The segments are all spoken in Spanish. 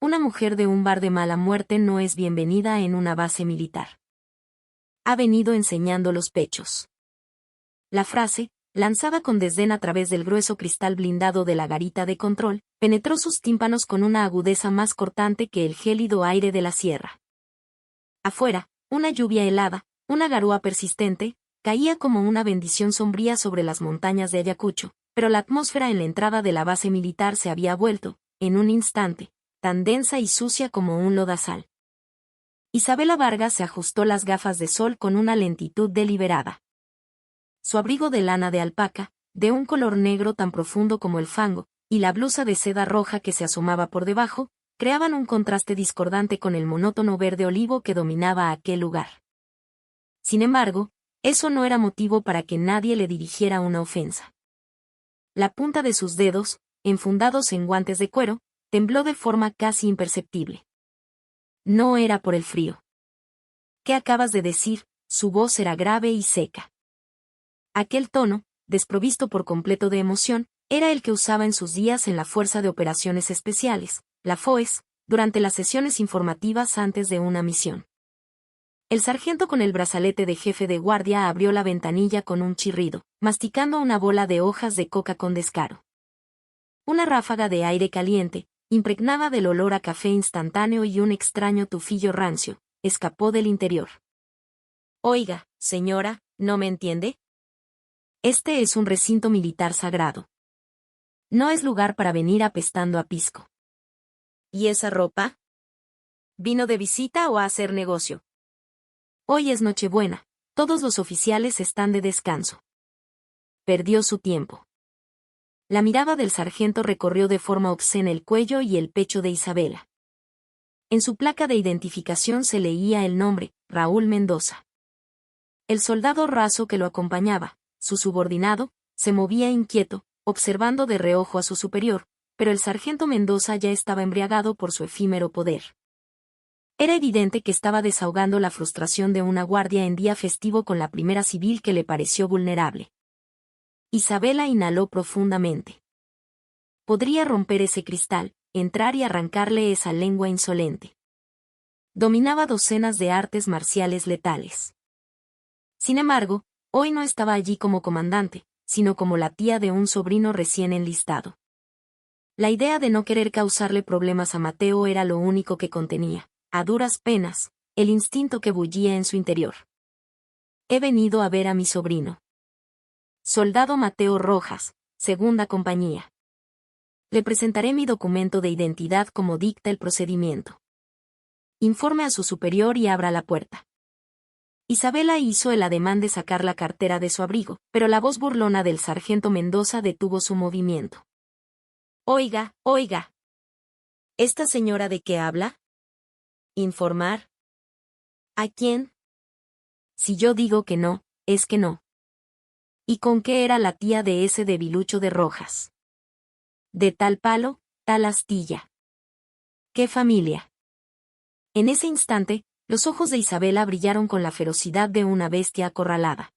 Una mujer de un bar de mala muerte no es bienvenida en una base militar. Ha venido enseñando los pechos. La frase, lanzada con desdén a través del grueso cristal blindado de la garita de control, penetró sus tímpanos con una agudeza más cortante que el gélido aire de la sierra. Afuera, una lluvia helada, una garúa persistente, caía como una bendición sombría sobre las montañas de Ayacucho, pero la atmósfera en la entrada de la base militar se había vuelto, en un instante, tan densa y sucia como un lodazal. Isabela Vargas se ajustó las gafas de sol con una lentitud deliberada. Su abrigo de lana de alpaca, de un color negro tan profundo como el fango, y la blusa de seda roja que se asomaba por debajo, creaban un contraste discordante con el monótono verde olivo que dominaba aquel lugar. Sin embargo, eso no era motivo para que nadie le dirigiera una ofensa. La punta de sus dedos, enfundados en guantes de cuero, tembló de forma casi imperceptible. No era por el frío. ¿Qué acabas de decir? Su voz era grave y seca. Aquel tono, desprovisto por completo de emoción, era el que usaba en sus días en la Fuerza de Operaciones Especiales, la FOES, durante las sesiones informativas antes de una misión. El sargento con el brazalete de jefe de guardia abrió la ventanilla con un chirrido, masticando una bola de hojas de coca con descaro. Una ráfaga de aire caliente, impregnada del olor a café instantáneo y un extraño tufillo rancio, escapó del interior. Oiga, señora, ¿no me entiende? Este es un recinto militar sagrado. No es lugar para venir apestando a pisco. ¿Y esa ropa? ¿Vino de visita o a hacer negocio? Hoy es Nochebuena, todos los oficiales están de descanso. Perdió su tiempo. La mirada del sargento recorrió de forma obscena el cuello y el pecho de Isabela. En su placa de identificación se leía el nombre, Raúl Mendoza. El soldado raso que lo acompañaba, su subordinado, se movía inquieto, observando de reojo a su superior, pero el sargento Mendoza ya estaba embriagado por su efímero poder. Era evidente que estaba desahogando la frustración de una guardia en día festivo con la primera civil que le pareció vulnerable. Isabela inhaló profundamente. Podría romper ese cristal, entrar y arrancarle esa lengua insolente. Dominaba docenas de artes marciales letales. Sin embargo, hoy no estaba allí como comandante, sino como la tía de un sobrino recién enlistado. La idea de no querer causarle problemas a Mateo era lo único que contenía, a duras penas, el instinto que bullía en su interior. He venido a ver a mi sobrino. Soldado Mateo Rojas, segunda compañía. Le presentaré mi documento de identidad como dicta el procedimiento. Informe a su superior y abra la puerta. Isabela hizo el ademán de sacar la cartera de su abrigo, pero la voz burlona del sargento Mendoza detuvo su movimiento. Oiga, oiga. ¿Esta señora de qué habla? ¿Informar? ¿A quién? Si yo digo que no, es que no. ¿Y con qué era la tía de ese debilucho de Rojas? De tal palo, tal astilla. ¿Qué familia? En ese instante, los ojos de Isabela brillaron con la ferocidad de una bestia acorralada.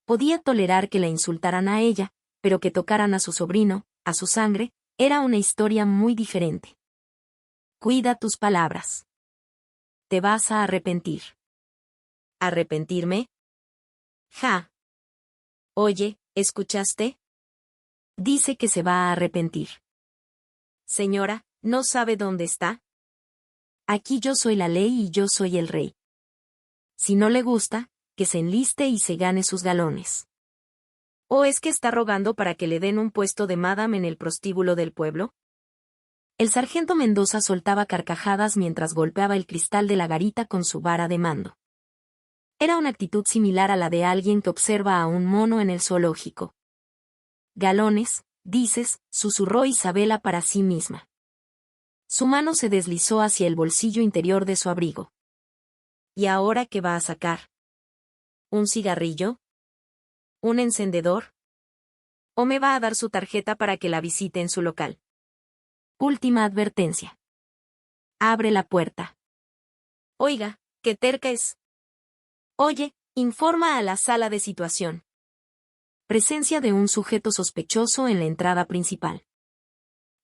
Podía tolerar que la insultaran a ella, pero que tocaran a su sobrino, a su sangre, era una historia muy diferente. Cuida tus palabras. Te vas a arrepentir. ¿Arrepentirme? Ja. Oye, ¿escuchaste? Dice que se va a arrepentir. Señora, ¿no sabe dónde está? Aquí yo soy la ley y yo soy el rey. Si no le gusta, que se enliste y se gane sus galones. ¿O es que está rogando para que le den un puesto de madame en el prostíbulo del pueblo? El sargento Mendoza soltaba carcajadas mientras golpeaba el cristal de la garita con su vara de mando. Era una actitud similar a la de alguien que observa a un mono en el zoológico. Galones, dices, susurró Isabela para sí misma. Su mano se deslizó hacia el bolsillo interior de su abrigo. ¿Y ahora qué va a sacar? ¿Un cigarrillo? ¿Un encendedor? ¿O me va a dar su tarjeta para que la visite en su local? Última advertencia. Abre la puerta. Oiga, qué terca es. Oye, informa a la sala de situación. Presencia de un sujeto sospechoso en la entrada principal.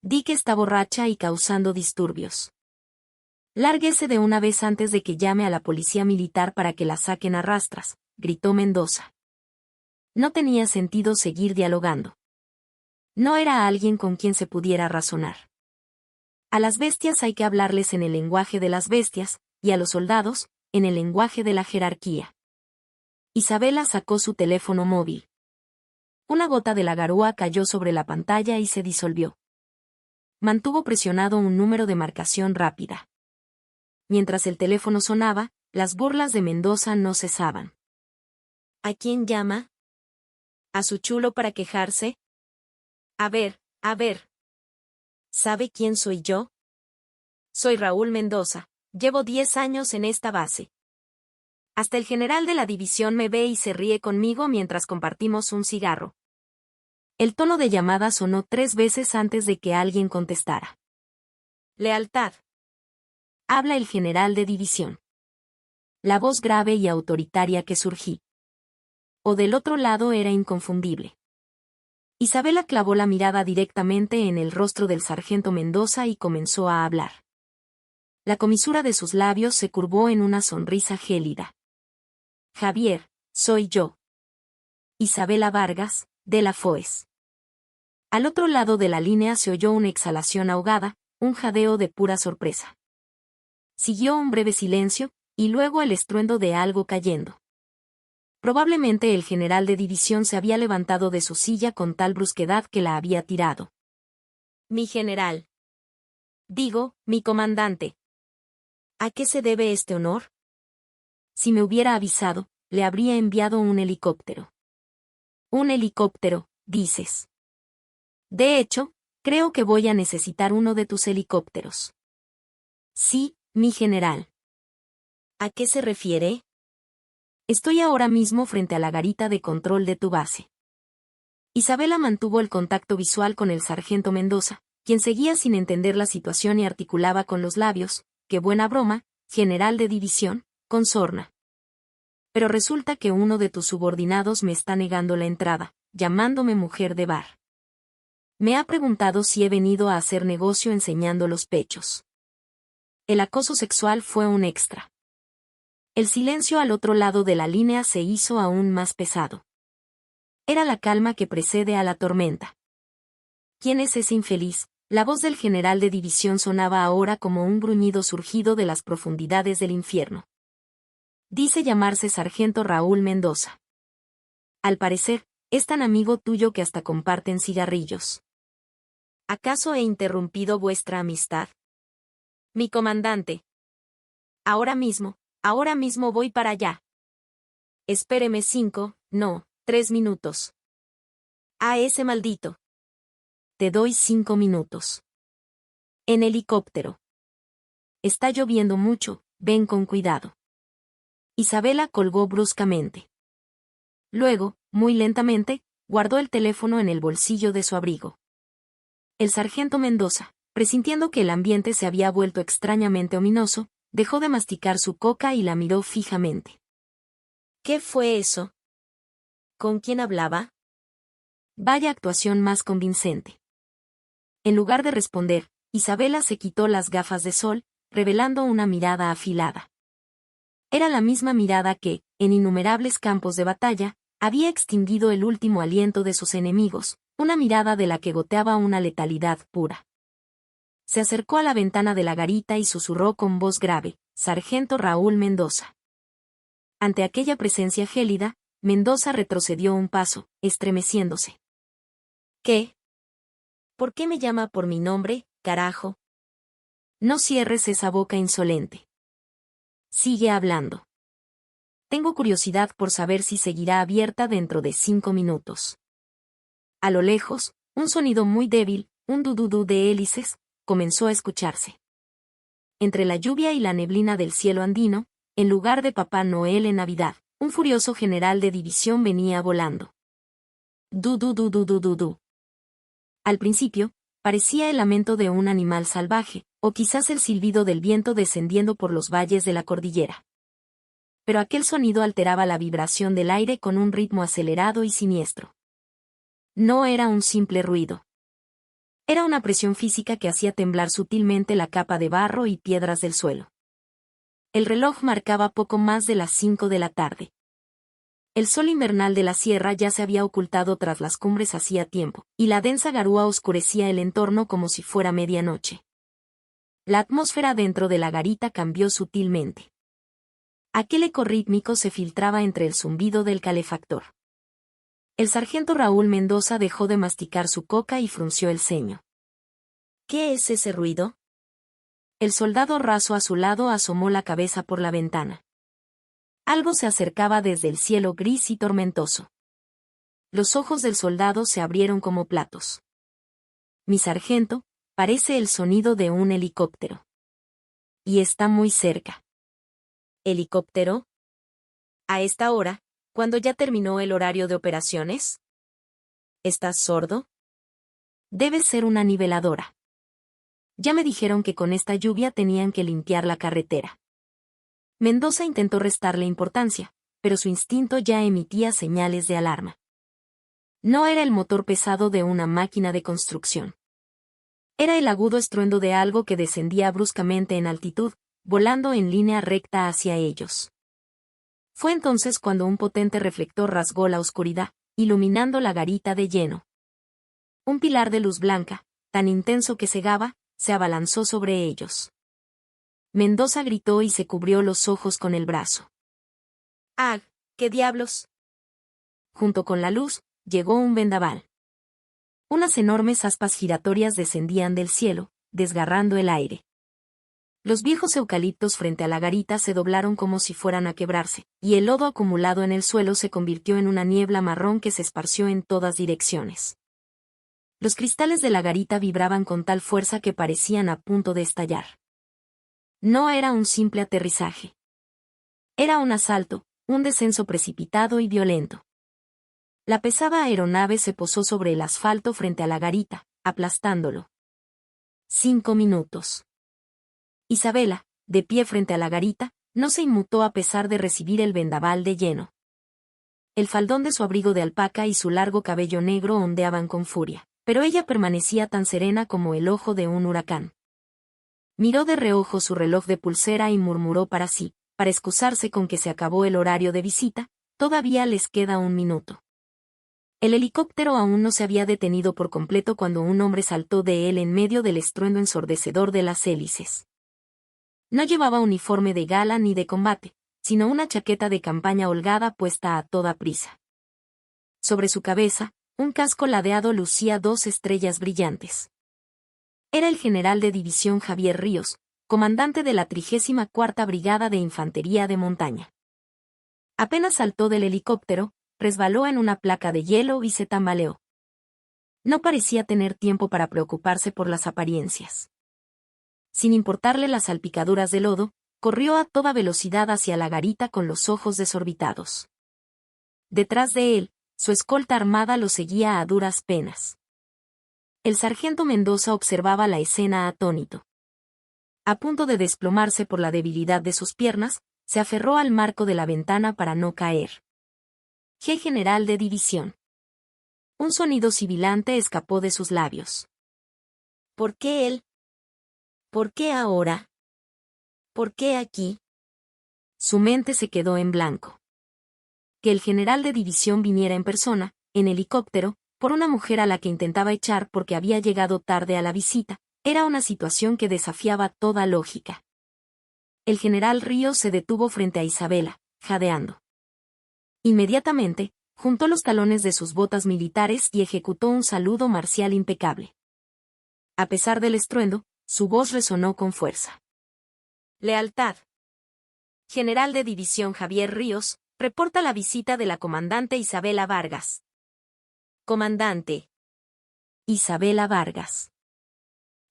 Di que está borracha y causando disturbios. Lárguese de una vez antes de que llame a la policía militar para que la saquen a rastras, gritó Mendoza. No tenía sentido seguir dialogando. No era alguien con quien se pudiera razonar. A las bestias hay que hablarles en el lenguaje de las bestias, y a los soldados, en el lenguaje de la jerarquía. Isabela sacó su teléfono móvil. Una gota de la garúa cayó sobre la pantalla y se disolvió. Mantuvo presionado un número de marcación rápida. Mientras el teléfono sonaba, las burlas de Mendoza no cesaban. ¿A quién llama? ¿A su chulo para quejarse? A ver. ¿Sabe quién soy yo? Soy Raúl Mendoza. Llevo 10 años en esta base. Hasta el general de la división me ve y se ríe conmigo mientras compartimos un cigarro. El tono de llamada sonó 3 veces antes de que alguien contestara. Lealtad. Habla el general de división. La voz grave y autoritaria que surgí. O del otro lado era inconfundible. Isabela clavó la mirada directamente en el rostro del sargento Mendoza y comenzó a hablar. La comisura de sus labios se curvó en una sonrisa gélida. Javier, soy yo. Isabela Vargas, de la FOES. Al otro lado de la línea se oyó una exhalación ahogada, un jadeo de pura sorpresa. Siguió un breve silencio, y luego el estruendo de algo cayendo. Probablemente el general de división se había levantado de su silla con tal brusquedad que la había tirado. Mi general. Digo, mi comandante. ¿A qué se debe este honor? Si me hubiera avisado, le habría enviado un helicóptero. Un helicóptero, dices. De hecho, creo que voy a necesitar uno de tus helicópteros. Sí, mi general. ¿A qué se refiere? Estoy ahora mismo frente a la garita de control de tu base. Isabela mantuvo el contacto visual con el sargento Mendoza, quien seguía sin entender la situación y articulaba con los labios, qué buena broma, general de división, con sorna. Pero resulta que uno de tus subordinados me está negando la entrada, llamándome mujer de bar. Me ha preguntado si he venido a hacer negocio enseñando los pechos. El acoso sexual fue un extra. El silencio al otro lado de la línea se hizo aún más pesado. Era la calma que precede a la tormenta. ¿Quién es ese infeliz? La voz del general de división sonaba ahora como un gruñido surgido de las profundidades del infierno. Dice llamarse sargento Raúl Mendoza. Al parecer, es tan amigo tuyo que hasta comparten cigarrillos. ¿Acaso he interrumpido vuestra amistad? Mi comandante. Ahora mismo voy para allá. Espéreme 5, no, 3 minutos. A ese maldito. Te doy 5 minutos. En helicóptero. Está lloviendo mucho, ven con cuidado. Isabela colgó bruscamente. Luego, muy lentamente, guardó el teléfono en el bolsillo de su abrigo. El sargento Mendoza, presintiendo que el ambiente se había vuelto extrañamente ominoso, dejó de masticar su coca y la miró fijamente. ¿Qué fue eso? ¿Con quién hablaba? Vaya actuación más convincente. En lugar de responder, Isabela se quitó las gafas de sol, revelando una mirada afilada. Era la misma mirada que, en innumerables campos de batalla, había extinguido el último aliento de sus enemigos, una mirada de la que goteaba una letalidad pura. Se acercó a la ventana de la garita y susurró con voz grave, Sargento Raúl Mendoza. Ante aquella presencia gélida, Mendoza retrocedió un paso, estremeciéndose. ¿Qué? ¿Por qué me llama por mi nombre, carajo? No cierres esa boca insolente. Sigue hablando. Tengo curiosidad por saber si seguirá abierta dentro de 5 minutos. A lo lejos, un sonido muy débil, un dududú de hélices, comenzó a escucharse. Entre la lluvia y la neblina del cielo andino, en lugar de Papá Noel en Navidad, un furioso general de división venía volando. Du du du du du du du. Al principio, parecía el lamento de un animal salvaje, o quizás el silbido del viento descendiendo por los valles de la cordillera. Pero aquel sonido alteraba la vibración del aire con un ritmo acelerado y siniestro. No era un simple ruido. Era una presión física que hacía temblar sutilmente la capa de barro y piedras del suelo. El reloj marcaba poco más de las 5 de la tarde. El sol invernal de la sierra ya se había ocultado tras las cumbres hacía tiempo, y la densa garúa oscurecía el entorno como si fuera medianoche. La atmósfera dentro de la garita cambió sutilmente. Aquel eco rítmico se filtraba entre el zumbido del calefactor. El sargento Raúl Mendoza dejó de masticar su coca y frunció el ceño. ¿Qué es ese ruido? El soldado raso a su lado asomó la cabeza por la ventana. Algo se acercaba desde el cielo gris y tormentoso. Los ojos del soldado se abrieron como platos. Mi sargento, parece el sonido de un helicóptero. Y está muy cerca. ¿Helicóptero? ¿A esta hora, cuando ya terminó el horario de operaciones? ¿Estás sordo? Debe ser una niveladora. Ya me dijeron que con esta lluvia tenían que limpiar la carretera. Mendoza intentó restarle importancia, pero su instinto ya emitía señales de alarma. No era el motor pesado de una máquina de construcción. Era el agudo estruendo de algo que descendía bruscamente en altitud, volando en línea recta hacia ellos. Fue entonces cuando un potente reflector rasgó la oscuridad, iluminando la garita de lleno. Un pilar de luz blanca, tan intenso que cegaba, se abalanzó sobre ellos. Mendoza gritó y se cubrió los ojos con el brazo. ¡Ah! ¡Qué diablos! Junto con la luz, llegó un vendaval. Unas enormes aspas giratorias descendían del cielo, desgarrando el aire. Los viejos eucaliptos frente a la garita se doblaron como si fueran a quebrarse, y el lodo acumulado en el suelo se convirtió en una niebla marrón que se esparció en todas direcciones. Los cristales de la garita vibraban con tal fuerza que parecían a punto de estallar. No era un simple aterrizaje. Era un asalto, un descenso precipitado y violento. La pesada aeronave se posó sobre el asfalto frente a la garita, aplastándolo. 5 minutos. Isabela, de pie frente a la garita, no se inmutó a pesar de recibir el vendaval de lleno. El faldón de su abrigo de alpaca y su largo cabello negro ondeaban con furia, pero ella permanecía tan serena como el ojo de un huracán. Miró de reojo su reloj de pulsera y murmuró para sí, para excusarse con que se acabó el horario de visita, todavía les queda 1 minuto. El helicóptero aún no se había detenido por completo cuando un hombre saltó de él en medio del estruendo ensordecedor de las hélices. No llevaba uniforme de gala ni de combate, sino una chaqueta de campaña holgada puesta a toda prisa. Sobre su cabeza, un casco ladeado lucía 2 estrellas brillantes. Era el general de división Javier Ríos, comandante de la 34ª Brigada de Infantería de Montaña. Apenas saltó del helicóptero, resbaló en una placa de hielo y se tambaleó. No parecía tener tiempo para preocuparse por las apariencias. Sin importarle las salpicaduras de lodo, corrió a toda velocidad hacia la garita con los ojos desorbitados. Detrás de él, su escolta armada lo seguía a duras penas. El sargento Mendoza observaba la escena atónito. A punto de desplomarse por la debilidad de sus piernas, se aferró al marco de la ventana para no caer. G. General de División. Un sonido sibilante escapó de sus labios. ¿Por qué él? ¿Por qué ahora? ¿Por qué aquí? Su mente se quedó en blanco. Que el general de división viniera en persona, en helicóptero, por una mujer a la que intentaba echar porque había llegado tarde a la visita, era una situación que desafiaba toda lógica. El general Ríos se detuvo frente a Isabela, jadeando. Inmediatamente, juntó los talones de sus botas militares y ejecutó un saludo marcial impecable. A pesar del estruendo, su voz resonó con fuerza. Lealtad. General de división Javier Ríos, reporta la visita de la comandante Isabela Vargas. Comandante. Isabela Vargas.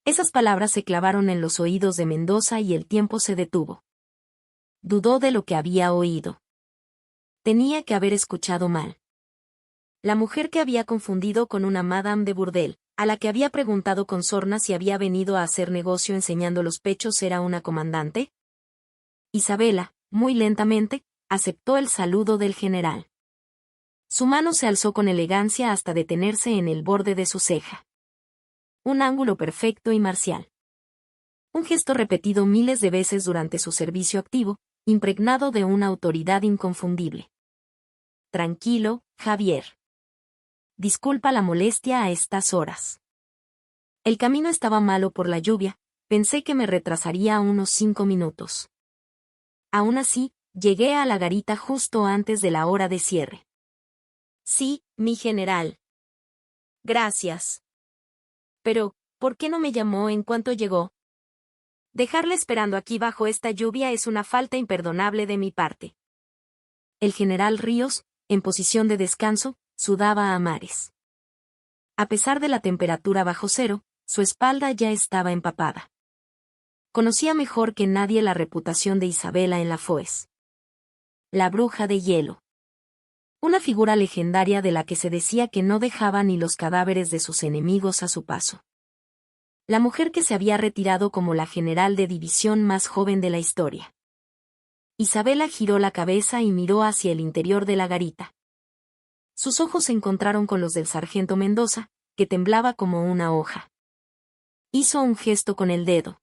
Esas palabras se clavaron en los oídos de Mendoza y el tiempo se detuvo. Dudó de lo que había oído. Tenía que haber escuchado mal. La mujer que había confundido con una madame de burdel, a la que había preguntado con sorna si había venido a hacer negocio enseñando los pechos, ¿era una comandante? Isabela, muy lentamente, aceptó el saludo del general. Su mano se alzó con elegancia hasta detenerse en el borde de su ceja. un ángulo perfecto y marcial. Un gesto repetido miles de veces durante su servicio activo, impregnado de una autoridad inconfundible. Tranquilo, Javier. Disculpa la molestia a estas horas. El camino estaba malo por la lluvia, pensé que me retrasaría unos 5 minutos. Aún así, llegué a la garita justo antes de la hora de cierre. Sí, mi general. Gracias. Pero, ¿por qué no me llamó en cuanto llegó? Dejarle esperando aquí bajo esta lluvia es una falta imperdonable de mi parte. El general Ríos, en posición de descanso, sudaba a mares. A pesar de la temperatura bajo cero, su espalda ya estaba empapada. Conocía mejor que nadie la reputación de Isabela en la Foes. La bruja de hielo. Una figura legendaria de la que se decía que no dejaba ni los cadáveres de sus enemigos a su paso. La mujer que se había retirado como la general de división más joven de la historia. Isabela giró la cabeza y miró hacia el interior de la garita. Sus ojos se encontraron con los del sargento Mendoza, que temblaba como una hoja. Hizo un gesto con el dedo.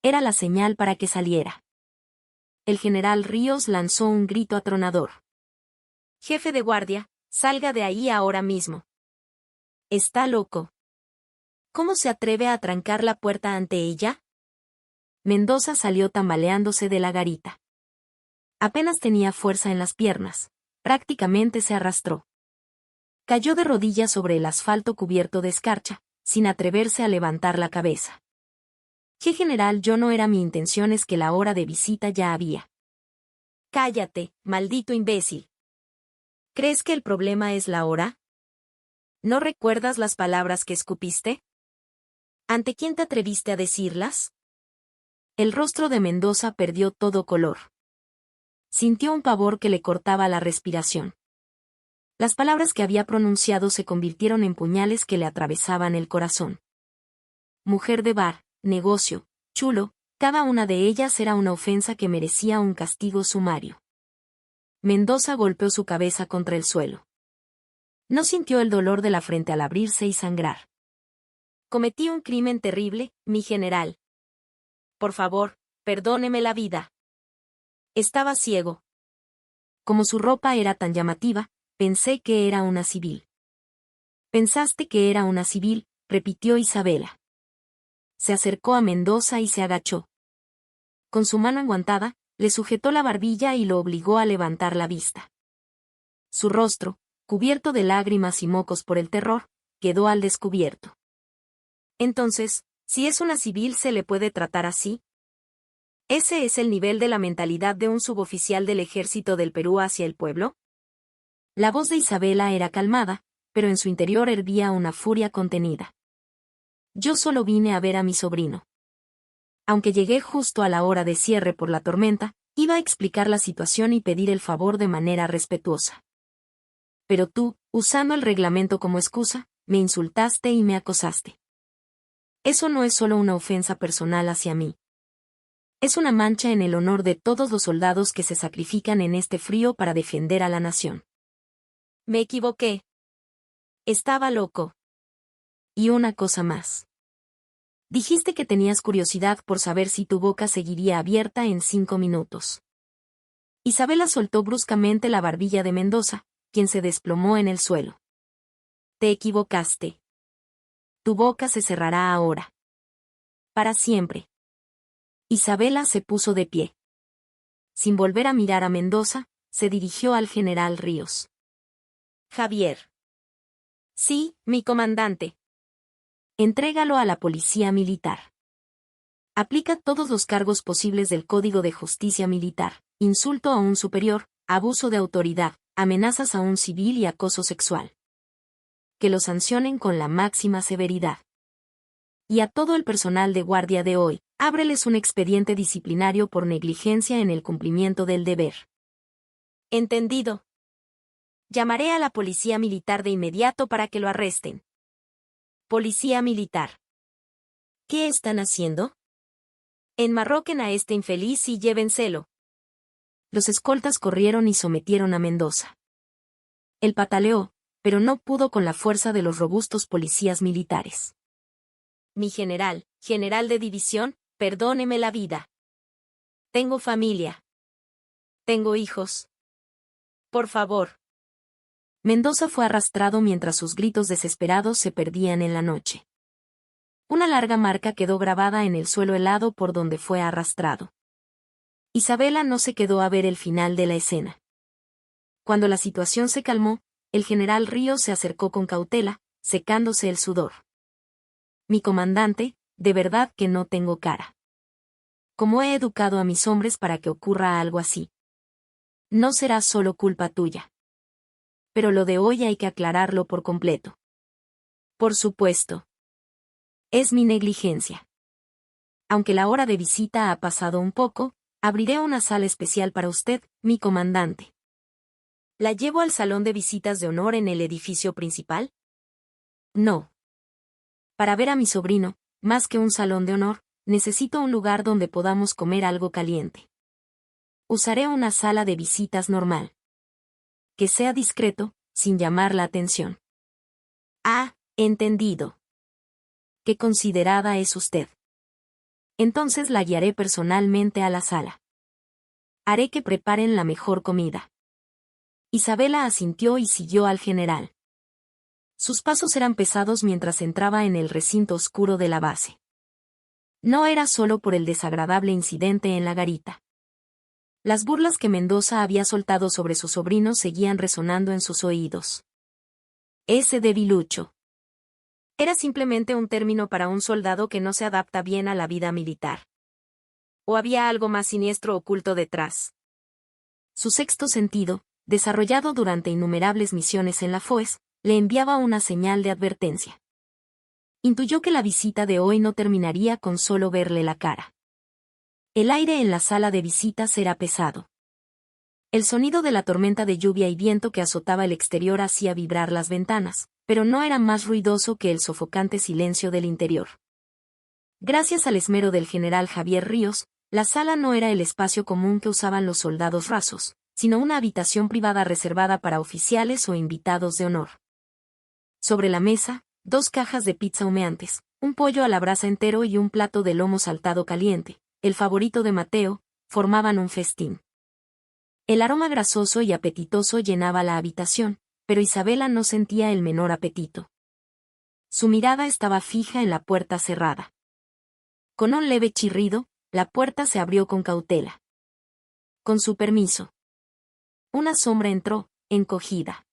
Era la señal para que saliera. El general Ríos lanzó un grito atronador. Jefe de guardia, salga de ahí ahora mismo. Está loco. ¿Cómo se atreve a trancar la puerta ante ella? Mendoza salió tambaleándose de la garita. Apenas tenía fuerza en las piernas. Prácticamente se arrastró. Cayó de rodillas sobre el asfalto cubierto de escarcha, sin atreverse a levantar la cabeza. «¿Qué general? Yo no era mi intención, es que la hora de visita ya había». «Cállate, maldito imbécil. ¿Crees que el problema es la hora? ¿No recuerdas las palabras que escupiste? ¿Ante quién te atreviste a decirlas?» El rostro de Mendoza perdió todo color. Sintió un pavor que le cortaba la respiración. Las palabras que había pronunciado se convirtieron en puñales que le atravesaban el corazón. Mujer de bar, negocio, chulo, cada una de ellas era una ofensa que merecía un castigo sumario. Mendoza golpeó su cabeza contra el suelo. No sintió el dolor de la frente al abrirse y sangrar. Cometí un crimen terrible, mi general. Por favor, perdóneme la vida. Estaba ciego. Como su ropa era tan llamativa, pensé que era una civil. «¿Pensaste que era una civil?», repitió Isabela. Se acercó a Mendoza y se agachó. Con su mano enguantada, le sujetó la barbilla y lo obligó a levantar la vista. Su rostro, cubierto de lágrimas y mocos por el terror, quedó al descubierto. Entonces, si es una civil, ¿se le puede tratar así? ¿Ese es el nivel de la mentalidad de un suboficial del ejército del Perú hacia el pueblo? La voz de Isabela era calmada, pero en su interior hervía una furia contenida. Yo solo vine a ver a mi sobrino. Aunque llegué justo a la hora de cierre por la tormenta, iba a explicar la situación y pedir el favor de manera respetuosa. Pero tú, usando el reglamento como excusa, me insultaste y me acosaste. Eso no es solo una ofensa personal hacia mí. Es una mancha en el honor de todos los soldados que se sacrifican en este frío para defender a la nación. Me equivoqué. Estaba loco. Y una cosa más. Dijiste que tenías curiosidad por saber si tu boca seguiría abierta en 5 minutos. Isabela soltó bruscamente la barbilla de Mendoza, quien se desplomó en el suelo. Te equivocaste. Tu boca se cerrará ahora. Para siempre. Isabela se puso de pie. Sin volver a mirar a Mendoza, se dirigió al general Ríos. Javier. Sí, mi comandante. Entrégalo a la policía militar. Aplica todos los cargos posibles del Código de Justicia Militar: insulto a un superior, abuso de autoridad, amenazas a un civil y acoso sexual. Que lo sancionen con la máxima severidad. Y a todo el personal de guardia de hoy, ábreles un expediente disciplinario por negligencia en el cumplimiento del deber. Entendido. Llamaré a la policía militar de inmediato para que lo arresten. Policía militar. ¿Qué están haciendo? Enmarroquen a este infeliz y llévenselo. Los escoltas corrieron y sometieron a Mendoza. Él pataleó, pero no pudo con la fuerza de los robustos policías militares. Mi general, general de división, perdóneme la vida. Tengo familia. Tengo hijos. Por favor. Mendoza fue arrastrado mientras sus gritos desesperados se perdían en la noche. Una larga marca quedó grabada en el suelo helado por donde fue arrastrado. Isabela no se quedó a ver el final de la escena. Cuando la situación se calmó, el general Ríos se acercó con cautela, secándose el sudor. Mi comandante, de verdad que no tengo cara. ¿Cómo he educado a mis hombres para que ocurra algo así? No será solo culpa tuya. Pero lo de hoy hay que aclararlo por completo. Por supuesto. Es mi negligencia. Aunque la hora de visita ha pasado un poco, abriré una sala especial para usted, mi comandante. ¿La llevo al salón de visitas de honor en el edificio principal? No. Para ver a mi sobrino, más que un salón de honor, necesito un lugar donde podamos comer algo caliente. Usaré una sala de visitas normal. Que sea discreto, sin llamar la atención. Ah, entendido. Qué considerada es usted. Entonces la guiaré personalmente a la sala. Haré que preparen la mejor comida. Isabela asintió y siguió al general. Sus pasos eran pesados mientras entraba en el recinto oscuro de la base. No era solo por el desagradable incidente en la garita. Las burlas que Mendoza había soltado sobre su sobrino seguían resonando en sus oídos. Ese debilucho. Era simplemente un término para un soldado que no se adapta bien a la vida militar. ¿O había algo más siniestro oculto detrás? Su sexto sentido, desarrollado durante innumerables misiones en la FOES, le enviaba una señal de advertencia. Intuyó que la visita de hoy no terminaría con solo verle la cara. El aire en la sala de visitas era pesado. El sonido de la tormenta de lluvia y viento que azotaba el exterior hacía vibrar las ventanas, pero no era más ruidoso que el sofocante silencio del interior. Gracias al esmero del general Javier Ríos, la sala no era el espacio común que usaban los soldados rasos, sino una habitación privada reservada para oficiales o invitados de honor. Sobre la mesa, 2 cajas de pizza humeantes, un pollo a la brasa entero y un plato de lomo saltado caliente, el favorito de Mateo, formaban un festín. El aroma grasoso y apetitoso llenaba la habitación, pero Isabela no sentía el menor apetito. Su mirada estaba fija en la puerta cerrada. Con un leve chirrido, la puerta se abrió con cautela. Con su permiso. Una sombra entró, encogida.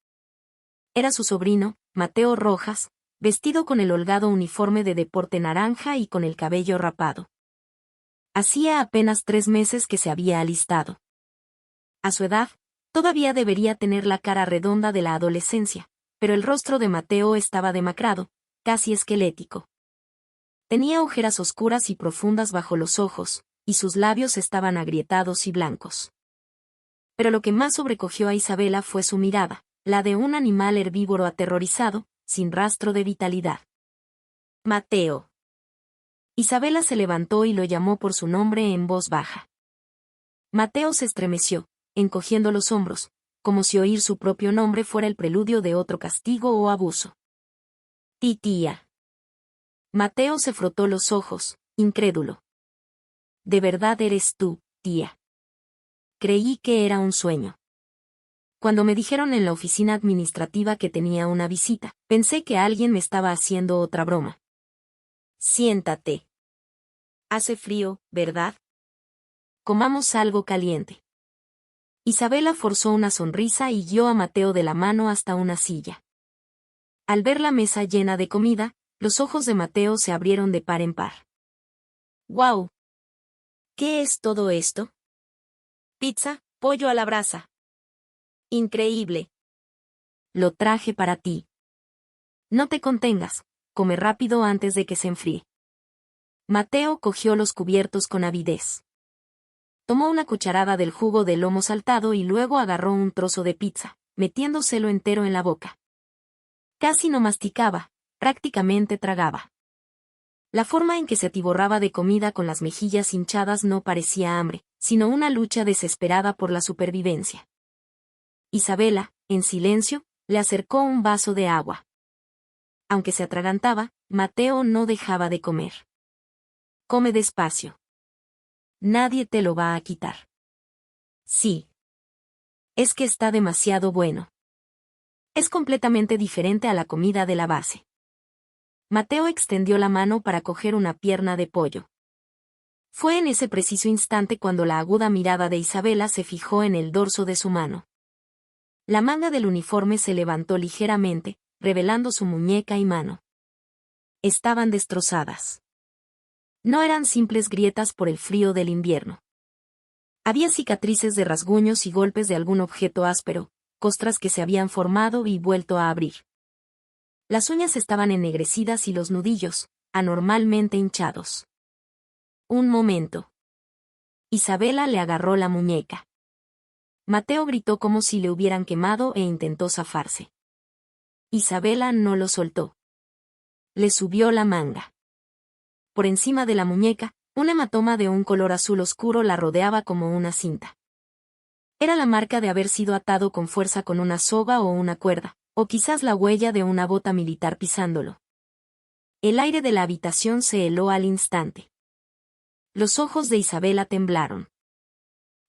Era su sobrino, Mateo Rojas, vestido con el holgado uniforme de deporte naranja y con el cabello rapado. Hacía apenas 3 meses que se había alistado. A su edad, todavía debería tener la cara redonda de la adolescencia, pero el rostro de Mateo estaba demacrado, casi esquelético. Tenía ojeras oscuras y profundas bajo los ojos, y sus labios estaban agrietados y blancos. Pero lo que más sobrecogió a Isabela fue su mirada, la de un animal herbívoro aterrorizado, sin rastro de vitalidad. Mateo. Isabela se levantó y lo llamó por su nombre en voz baja. Mateo se estremeció, encogiendo los hombros, como si oír su propio nombre fuera el preludio de otro castigo o abuso. Tía. Mateo se frotó los ojos, incrédulo. ¿De verdad eres tú, tía? Creí que era un sueño. Cuando me dijeron en la oficina administrativa que tenía una visita, pensé que alguien me estaba haciendo otra broma. Siéntate. Hace frío, ¿verdad? Comamos algo caliente. Isabela forzó una sonrisa y guió a Mateo de la mano hasta una silla. Al ver la mesa llena de comida, los ojos de Mateo se abrieron de par en par. ¡Guau! ¿Qué es todo esto? Pizza, pollo a la brasa. Increíble. Lo traje para ti. No te contengas, come rápido antes de que se enfríe. Mateo cogió los cubiertos con avidez. Tomó una cucharada del jugo de lomo saltado y luego agarró un trozo de pizza, metiéndoselo entero en la boca. Casi no masticaba, prácticamente tragaba. La forma en que se atiborraba de comida con las mejillas hinchadas no parecía hambre, sino una lucha desesperada por la supervivencia. Isabela, en silencio, le acercó un vaso de agua. Aunque se atragantaba, Mateo no dejaba de comer. Come despacio. Nadie te lo va a quitar. Sí. Es que está demasiado bueno. Es completamente diferente a la comida de la base. Mateo extendió la mano para coger una pierna de pollo. Fue en ese preciso instante cuando la aguda mirada de Isabela se fijó en el dorso de su mano. La manga del uniforme se levantó ligeramente, revelando su muñeca y mano. Estaban destrozadas. No eran simples grietas por el frío del invierno. Había cicatrices de rasguños y golpes de algún objeto áspero, costras que se habían formado y vuelto a abrir. Las uñas estaban ennegrecidas y los nudillos, anormalmente hinchados. Un momento. Isabela le agarró la muñeca. Mateo gritó como si le hubieran quemado e intentó zafarse. Isabela no lo soltó. Le subió la manga. Por encima de la muñeca, un hematoma de un color azul oscuro la rodeaba como una cinta. Era la marca de haber sido atado con fuerza con una soga o una cuerda, o quizás la huella de una bota militar pisándolo. El aire de la habitación se heló al instante. Los ojos de Isabela temblaron.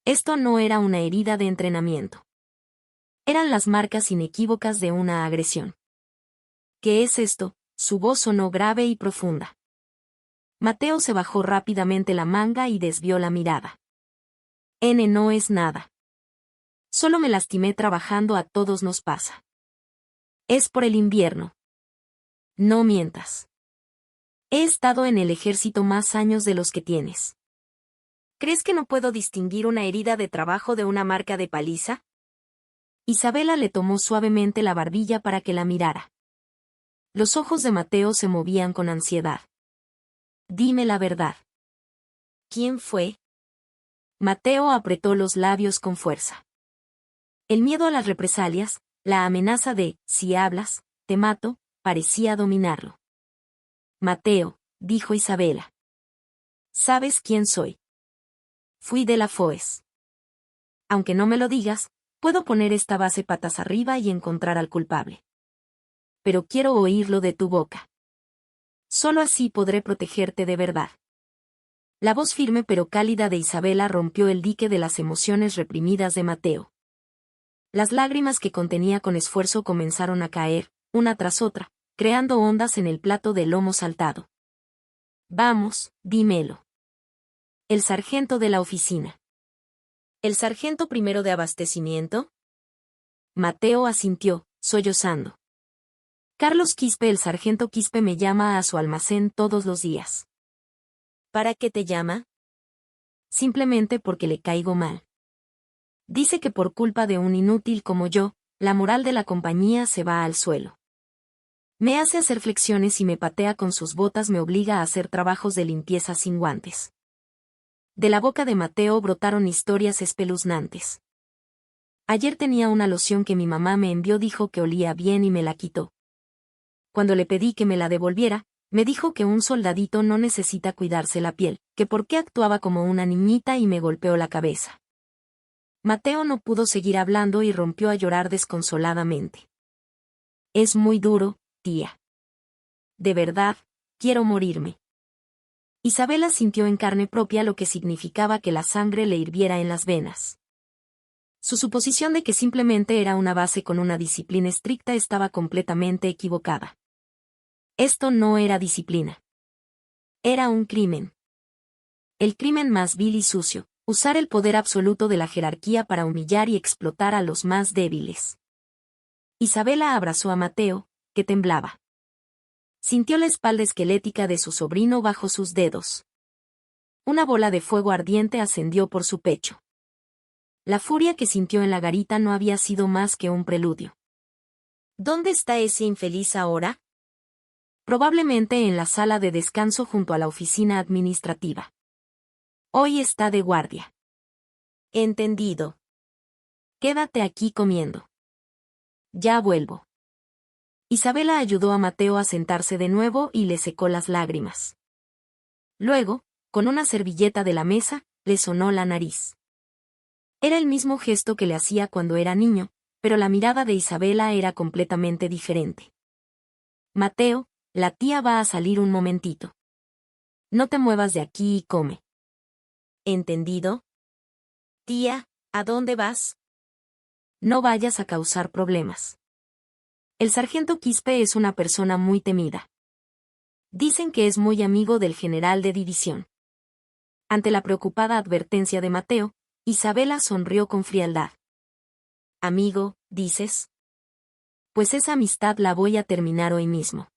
Esto no era una herida de entrenamiento. Eran las marcas inequívocas de una agresión. ¿Qué es esto? Su voz sonó grave y profunda. Mateo se bajó rápidamente la manga y desvió la mirada. No es nada. Solo me lastimé trabajando, a todos nos pasa. Es por el invierno. No mientas. He estado en el ejército más años de los que tienes. ¿Crees que no puedo distinguir una herida de trabajo de una marca de paliza? Isabela le tomó suavemente la barbilla para que la mirara. Los ojos de Mateo se movían con ansiedad. Dime la verdad. ¿Quién fue? Mateo apretó los labios con fuerza. El miedo a las represalias, la amenaza de, si hablas, te mato, parecía dominarlo. Mateo, dijo Isabela. ¿Sabes quién soy? Fui de la FOES. Aunque no me lo digas, puedo poner esta base patas arriba y encontrar al culpable. Pero quiero oírlo de tu boca. Solo así podré protegerte de verdad. La voz firme pero cálida de Isabela rompió el dique de las emociones reprimidas de Mateo. Las lágrimas que contenía con esfuerzo comenzaron a caer, una tras otra, creando ondas en el plato de lomo saltado. Vamos, dímelo. El sargento de la oficina. ¿El sargento primero de abastecimiento? Mateo asintió, sollozando. Carlos Quispe, el sargento Quispe me llama a su almacén todos los días. ¿Para qué te llama? Simplemente porque le caigo mal. Dice que por culpa de un inútil como yo, la moral de la compañía se va al suelo. Me hace hacer flexiones y me patea con sus botas, me obliga a hacer trabajos de limpieza sin guantes. De la boca de Mateo brotaron historias espeluznantes. Ayer tenía una loción que mi mamá me envió, dijo que olía bien y me la quitó. Cuando le pedí que me la devolviera, me dijo que un soldadito no necesita cuidarse la piel, que por qué actuaba como una niñita y me golpeó la cabeza. Mateo no pudo seguir hablando y rompió a llorar desconsoladamente. Es muy duro, tía. De verdad, quiero morirme. Isabela sintió en carne propia lo que significaba que la sangre le hirviera en las venas. Su suposición de que simplemente era una base con una disciplina estricta estaba completamente equivocada. Esto no era disciplina. Era un crimen. El crimen más vil y sucio, usar el poder absoluto de la jerarquía para humillar y explotar a los más débiles. Isabela abrazó a Mateo, que temblaba. Sintió la espalda esquelética de su sobrino bajo sus dedos. Una bola de fuego ardiente ascendió por su pecho. La furia que sintió en la garita no había sido más que un preludio. ¿Dónde está ese infeliz ahora? Probablemente en la sala de descanso junto a la oficina administrativa. Hoy está de guardia. Entendido. Quédate aquí comiendo. Ya vuelvo. Isabela ayudó a Mateo a sentarse de nuevo y le secó las lágrimas. Luego, con una servilleta de la mesa, le sonó la nariz. Era el mismo gesto que le hacía cuando era niño, pero la mirada de Isabela era completamente diferente. Mateo, la tía va a salir un momentito. No te muevas de aquí y come. ¿Entendido? Tía, ¿a dónde vas? No vayas a causar problemas. El sargento Quispe es una persona muy temida. Dicen que es muy amigo del general de división. Ante la preocupada advertencia de Mateo, Isabela sonrió con frialdad. Amigo, ¿dices? Pues esa amistad la voy a terminar hoy mismo.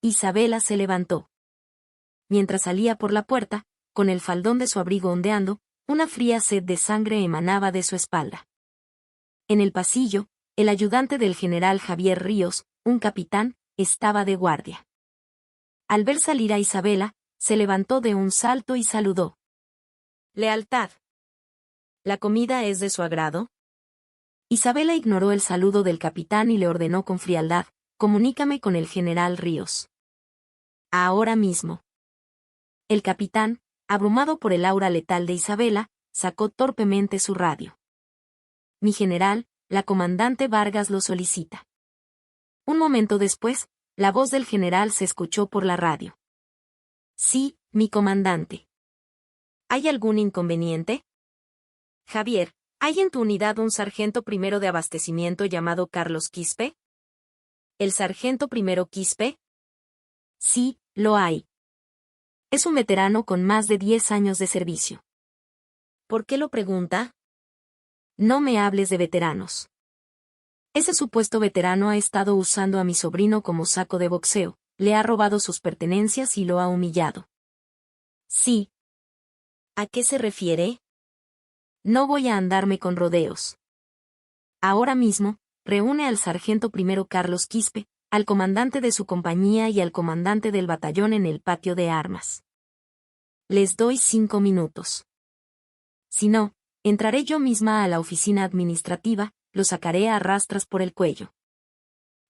Isabela se levantó. Mientras salía por la puerta, con el faldón de su abrigo ondeando, una fría sed de sangre emanaba de su espalda. En el pasillo, el ayudante del general Javier Ríos, un capitán, estaba de guardia. Al ver salir a Isabela, se levantó de un salto y saludó. Lealtad. ¿La comida es de su agrado? Isabela ignoró el saludo del capitán y le ordenó con frialdad, comunícame con el general Ríos. Ahora mismo. El capitán, abrumado por el aura letal de Isabela, sacó torpemente su radio. Mi general, la comandante Vargas lo solicita. Un momento después, la voz del general se escuchó por la radio. Sí, mi comandante. ¿Hay algún inconveniente? Javier, ¿hay en tu unidad un sargento primero de abastecimiento llamado Carlos Quispe? ¿El sargento primero Quispe? Sí, lo hay. Es un veterano con más de 10 años de servicio. ¿Por qué lo pregunta? No me hables de veteranos. Ese supuesto veterano ha estado usando a mi sobrino como saco de boxeo, le ha robado sus pertenencias y lo ha humillado. Sí. ¿A qué se refiere? No voy a andarme con rodeos. Ahora mismo, reúne al sargento primero Carlos Quispe, al comandante de su compañía y al comandante del batallón en el patio de armas. Les doy 5 minutos. Si no, entraré yo misma a la oficina administrativa, lo sacaré a rastras por el cuello.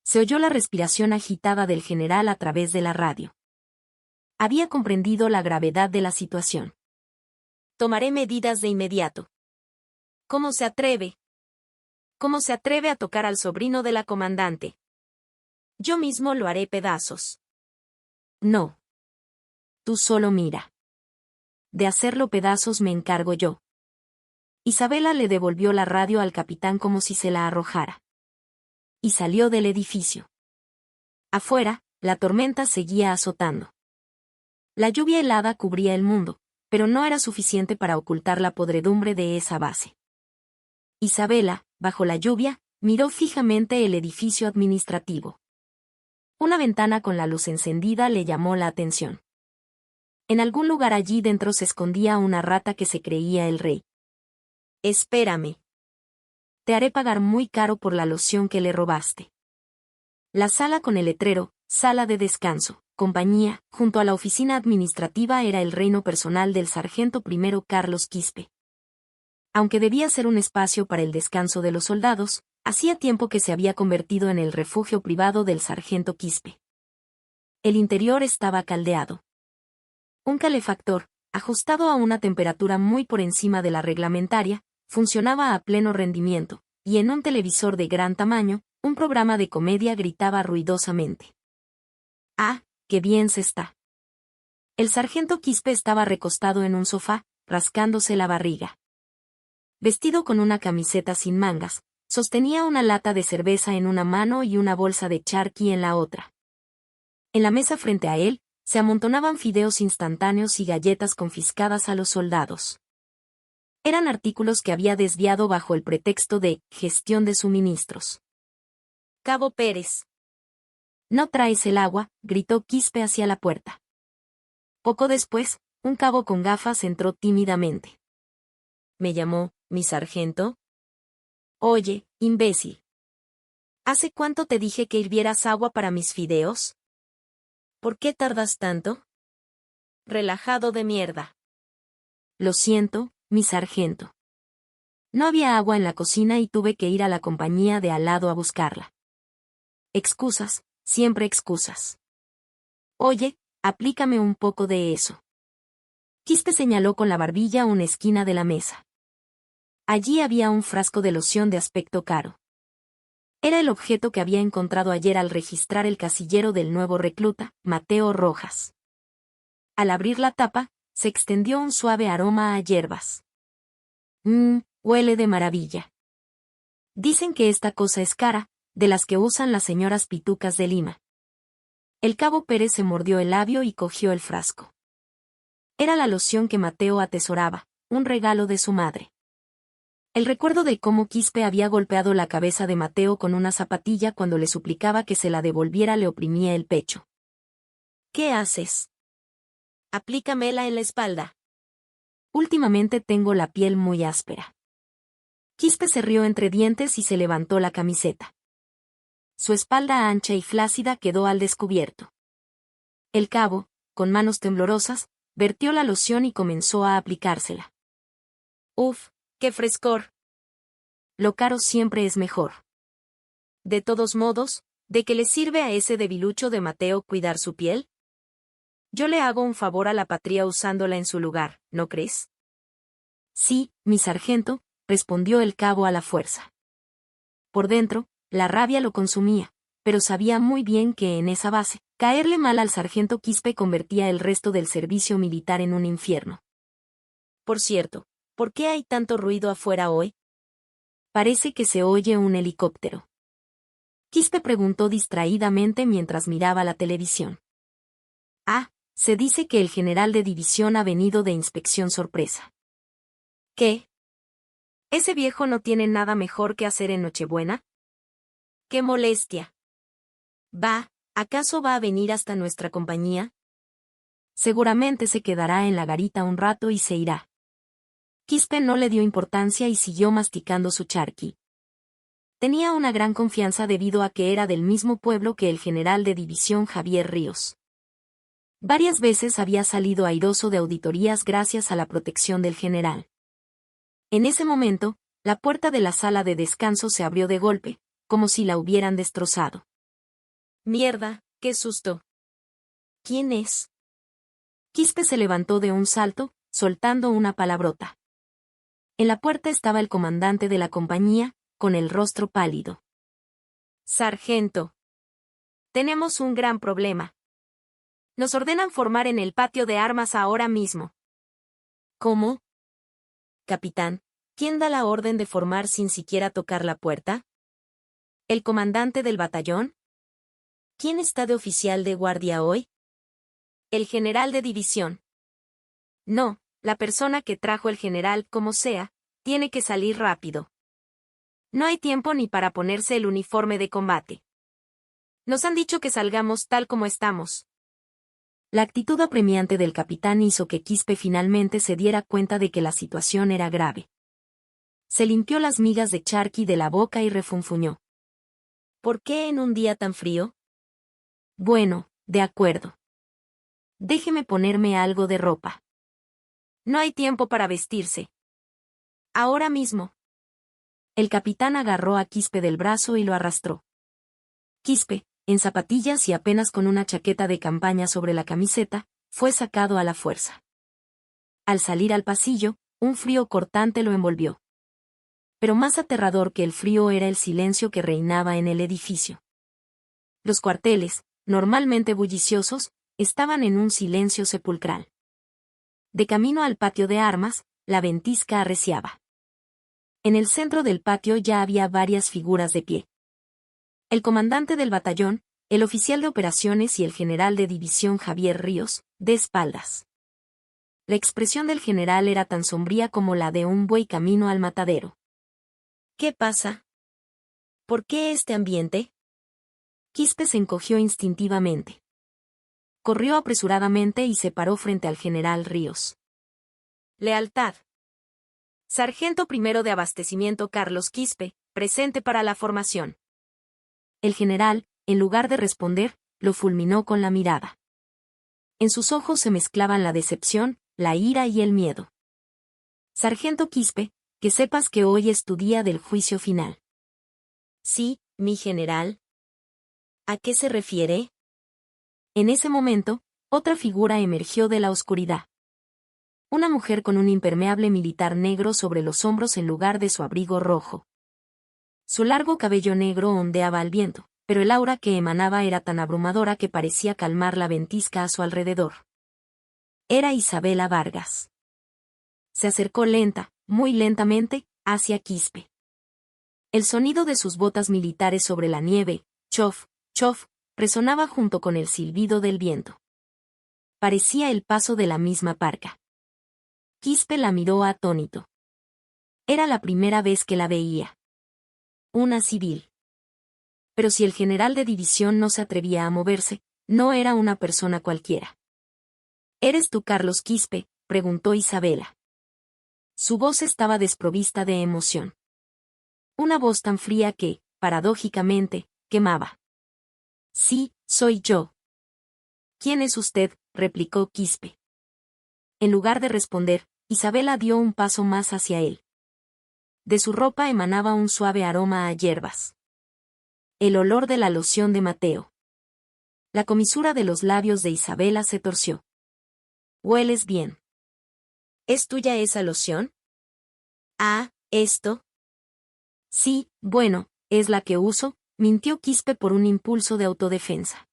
Se oyó la respiración agitada del general a través de la radio. Había comprendido la gravedad de la situación. Tomaré medidas de inmediato. ¿Cómo se atreve? ¿Cómo se atreve a tocar al sobrino de la comandante? Yo mismo lo haré pedazos. No. Tú solo mira. De hacerlo pedazos me encargo yo. Isabela le devolvió la radio al capitán como si se la arrojara. Y salió del edificio. Afuera, la tormenta seguía azotando. La lluvia helada cubría el mundo, pero no era suficiente para ocultar la podredumbre de esa base. Isabela, bajo la lluvia, miró fijamente el edificio administrativo. Una ventana con la luz encendida le llamó la atención. En algún lugar allí dentro se escondía una rata que se creía el rey. Espérame. Te haré pagar muy caro por la loción que le robaste. La sala con el letrero, sala de descanso, compañía, junto a la oficina administrativa era el reino personal del sargento primero Carlos Quispe. Aunque debía ser un espacio para el descanso de los soldados, hacía tiempo que se había convertido en el refugio privado del sargento Quispe. El interior estaba caldeado. Un calefactor, ajustado a una temperatura muy por encima de la reglamentaria, funcionaba a pleno rendimiento, y en un televisor de gran tamaño, un programa de comedia gritaba ruidosamente. ¡Ah, qué bien se está! El sargento Quispe estaba recostado en un sofá, rascándose la barriga. Vestido con una camiseta sin mangas, sostenía una lata de cerveza en una mano y una bolsa de charqui en la otra. En la mesa frente a él, se amontonaban fideos instantáneos y galletas confiscadas a los soldados. Eran artículos que había desviado bajo el pretexto de gestión de suministros. Cabo Pérez. ¿No traes el agua?, gritó Quispe hacia la puerta. Poco después, un cabo con gafas entró tímidamente. ¿Me llamó, mi sargento? Oye, imbécil. ¿Hace cuánto te dije que hirvieras agua para mis fideos? ¿Por qué tardas tanto? Relajado de mierda. Lo siento, mi sargento. No había agua en la cocina y tuve que ir a la compañía de al lado a buscarla. Excusas, siempre excusas. Oye, aplícame un poco de eso. Quispe señaló con la barbilla una esquina de la mesa. Allí había un frasco de loción de aspecto caro. Era el objeto que había encontrado ayer al registrar el casillero del nuevo recluta, Mateo Rojas. Al abrir la tapa, se extendió un suave aroma a hierbas. Huele de maravilla. Dicen que esta cosa es cara, de las que usan las señoras pitucas de Lima. El cabo Pérez se mordió el labio y cogió el frasco. Era la loción que Mateo atesoraba, un regalo de su madre. El recuerdo de cómo Quispe había golpeado la cabeza de Mateo con una zapatilla cuando le suplicaba que se la devolviera le oprimía el pecho. ¿Qué haces? Aplícamela en la espalda. Últimamente tengo la piel muy áspera. Quispe se rió entre dientes y se levantó la camiseta. Su espalda ancha y flácida quedó al descubierto. El cabo, con manos temblorosas, vertió la loción y comenzó a aplicársela. ¡Uf! ¡Qué frescor! Lo caro siempre es mejor. De todos modos, ¿de qué le sirve a ese debilucho de Mateo cuidar su piel? Yo le hago un favor a la patria usándola en su lugar, ¿no crees? Sí, mi sargento, respondió el cabo a la fuerza. Por dentro, la rabia lo consumía, pero sabía muy bien que en esa base, caerle mal al sargento Quispe convertía el resto del servicio militar en un infierno. Por cierto, ¿por qué hay tanto ruido afuera hoy? Parece que se oye un helicóptero. Quispe preguntó distraídamente mientras miraba la televisión. Se dice que el general de división ha venido de inspección sorpresa. ¿Qué? ¿Ese viejo no tiene nada mejor que hacer en Nochebuena? ¡Qué molestia! ¿Acaso va a venir hasta nuestra compañía? Seguramente se quedará en la garita un rato y se irá. Quispe no le dio importancia y siguió masticando su charqui. Tenía una gran confianza debido a que era del mismo pueblo que el general de división Javier Ríos. Varias veces había salido airoso de auditorías gracias a la protección del general. En ese momento, la puerta de la sala de descanso se abrió de golpe, como si la hubieran destrozado. ¡Mierda, qué susto! ¿Quién es? Quispe se levantó de un salto, soltando una palabrota. En la puerta estaba el comandante de la compañía, con el rostro pálido. Sargento. Tenemos un gran problema. Nos ordenan formar en el patio de armas ahora mismo. ¿Cómo? Capitán, ¿quién da la orden de formar sin siquiera tocar la puerta? ¿El comandante del batallón? ¿Quién está de oficial de guardia hoy? El general de división. No, la persona que trajo el general, como sea, tiene que salir rápido. No hay tiempo ni para ponerse el uniforme de combate. Nos han dicho que salgamos tal como estamos. La actitud apremiante del capitán hizo que Quispe finalmente se diera cuenta de que la situación era grave. Se limpió las migas de charqui de la boca y refunfuñó. ¿Por qué en un día tan frío? Bueno, de acuerdo. Déjeme ponerme algo de ropa. No hay tiempo para vestirse. Ahora mismo. El capitán agarró a Quispe del brazo y lo arrastró. Quispe, en zapatillas y apenas con una chaqueta de campaña sobre la camiseta, fue sacado a la fuerza. Al salir al pasillo, un frío cortante lo envolvió. Pero más aterrador que el frío era el silencio que reinaba en el edificio. Los cuarteles, normalmente bulliciosos, estaban en un silencio sepulcral. De camino al patio de armas, la ventisca arreciaba. En el centro del patio ya había varias figuras de pie. El comandante del batallón, el oficial de operaciones y el general de división Javier Ríos, de espaldas. La expresión del general era tan sombría como la de un buey camino al matadero. ¿Qué pasa? ¿Por qué este ambiente? Quispe se encogió instintivamente. Corrió apresuradamente y se paró frente al general Ríos. Lealtad. Sargento primero de abastecimiento Carlos Quispe, presente para la formación. El general, en lugar de responder, lo fulminó con la mirada. En sus ojos se mezclaban la decepción, la ira y el miedo. Sargento Quispe, que sepas que hoy es tu día del juicio final. Sí, mi general. ¿A qué se refiere? En ese momento, otra figura emergió de la oscuridad. Una mujer con un impermeable militar negro sobre los hombros en lugar de su abrigo rojo. Su largo cabello negro ondeaba al viento, pero el aura que emanaba era tan abrumadora que parecía calmar la ventisca a su alrededor. Era Isabela Vargas. Se acercó muy lentamente, hacia Quispe. El sonido de sus botas militares sobre la nieve, chof, chof, resonaba junto con el silbido del viento. Parecía el paso de la misma parca. Quispe la miró atónito. Era la primera vez que la veía. Una civil. Pero si el general de división no se atrevía a moverse, no era una persona cualquiera. ¿Eres tú Carlos Quispe?, preguntó Isabela. Su voz estaba desprovista de emoción. Una voz tan fría que, paradójicamente, quemaba. Sí, soy yo. ¿Quién es usted?, replicó Quispe. En lugar de responder, Isabela dio un paso más hacia él. De su ropa emanaba un suave aroma a hierbas. El olor de la loción de Mateo. La comisura de los labios de Isabela se torció. Hueles bien. ¿Es tuya esa loción? Ah, ¿esto? Sí, bueno, es la que uso, mintió Quispe por un impulso de autodefensa.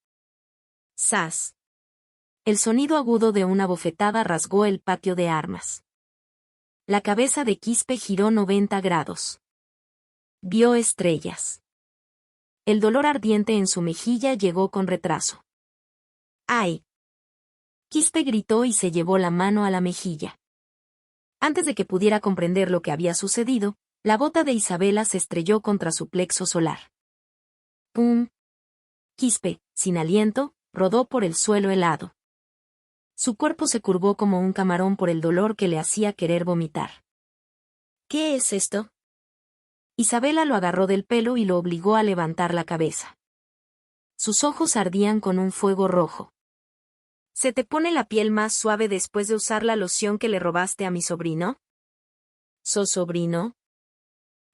¡Sas! El sonido agudo de una bofetada rasgó el patio de armas. La cabeza de Quispe giró 90 grados. Vio estrellas. El dolor ardiente en su mejilla llegó con retraso. ¡Ay! Quispe gritó y se llevó la mano a la mejilla. Antes de que pudiera comprender lo que había sucedido, la bota de Isabela se estrelló contra su plexo solar. ¡Pum! Quispe, sin aliento, rodó por el suelo helado. Su cuerpo se curvó como un camarón por el dolor que le hacía querer vomitar. ¿Qué es esto? Isabela lo agarró del pelo y lo obligó a levantar la cabeza. Sus ojos ardían con un fuego rojo. ¿Se te pone la piel más suave después de usar la loción que le robaste a mi sobrino? ¿Sos sobrino?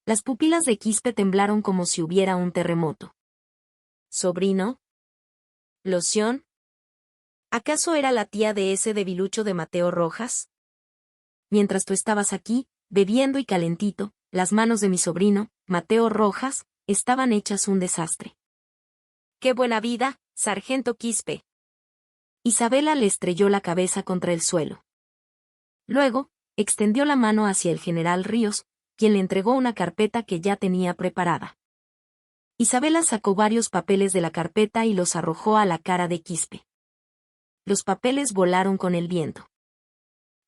Las pupilas de Quispe temblaron como si hubiera un terremoto. ¿Sobrino? ¿Loción? ¿Acaso era la tía de ese debilucho de Mateo Rojas? Mientras tú estabas aquí, bebiendo y calentito, las manos de mi sobrino, Mateo Rojas, estaban hechas un desastre. ¡Qué buena vida, sargento Quispe! Isabela le estrelló la cabeza contra el suelo. Luego, extendió la mano hacia el general Ríos, quien le entregó una carpeta que ya tenía preparada. Isabela sacó varios papeles de la carpeta y los arrojó a la cara de Quispe. Los papeles volaron con el viento.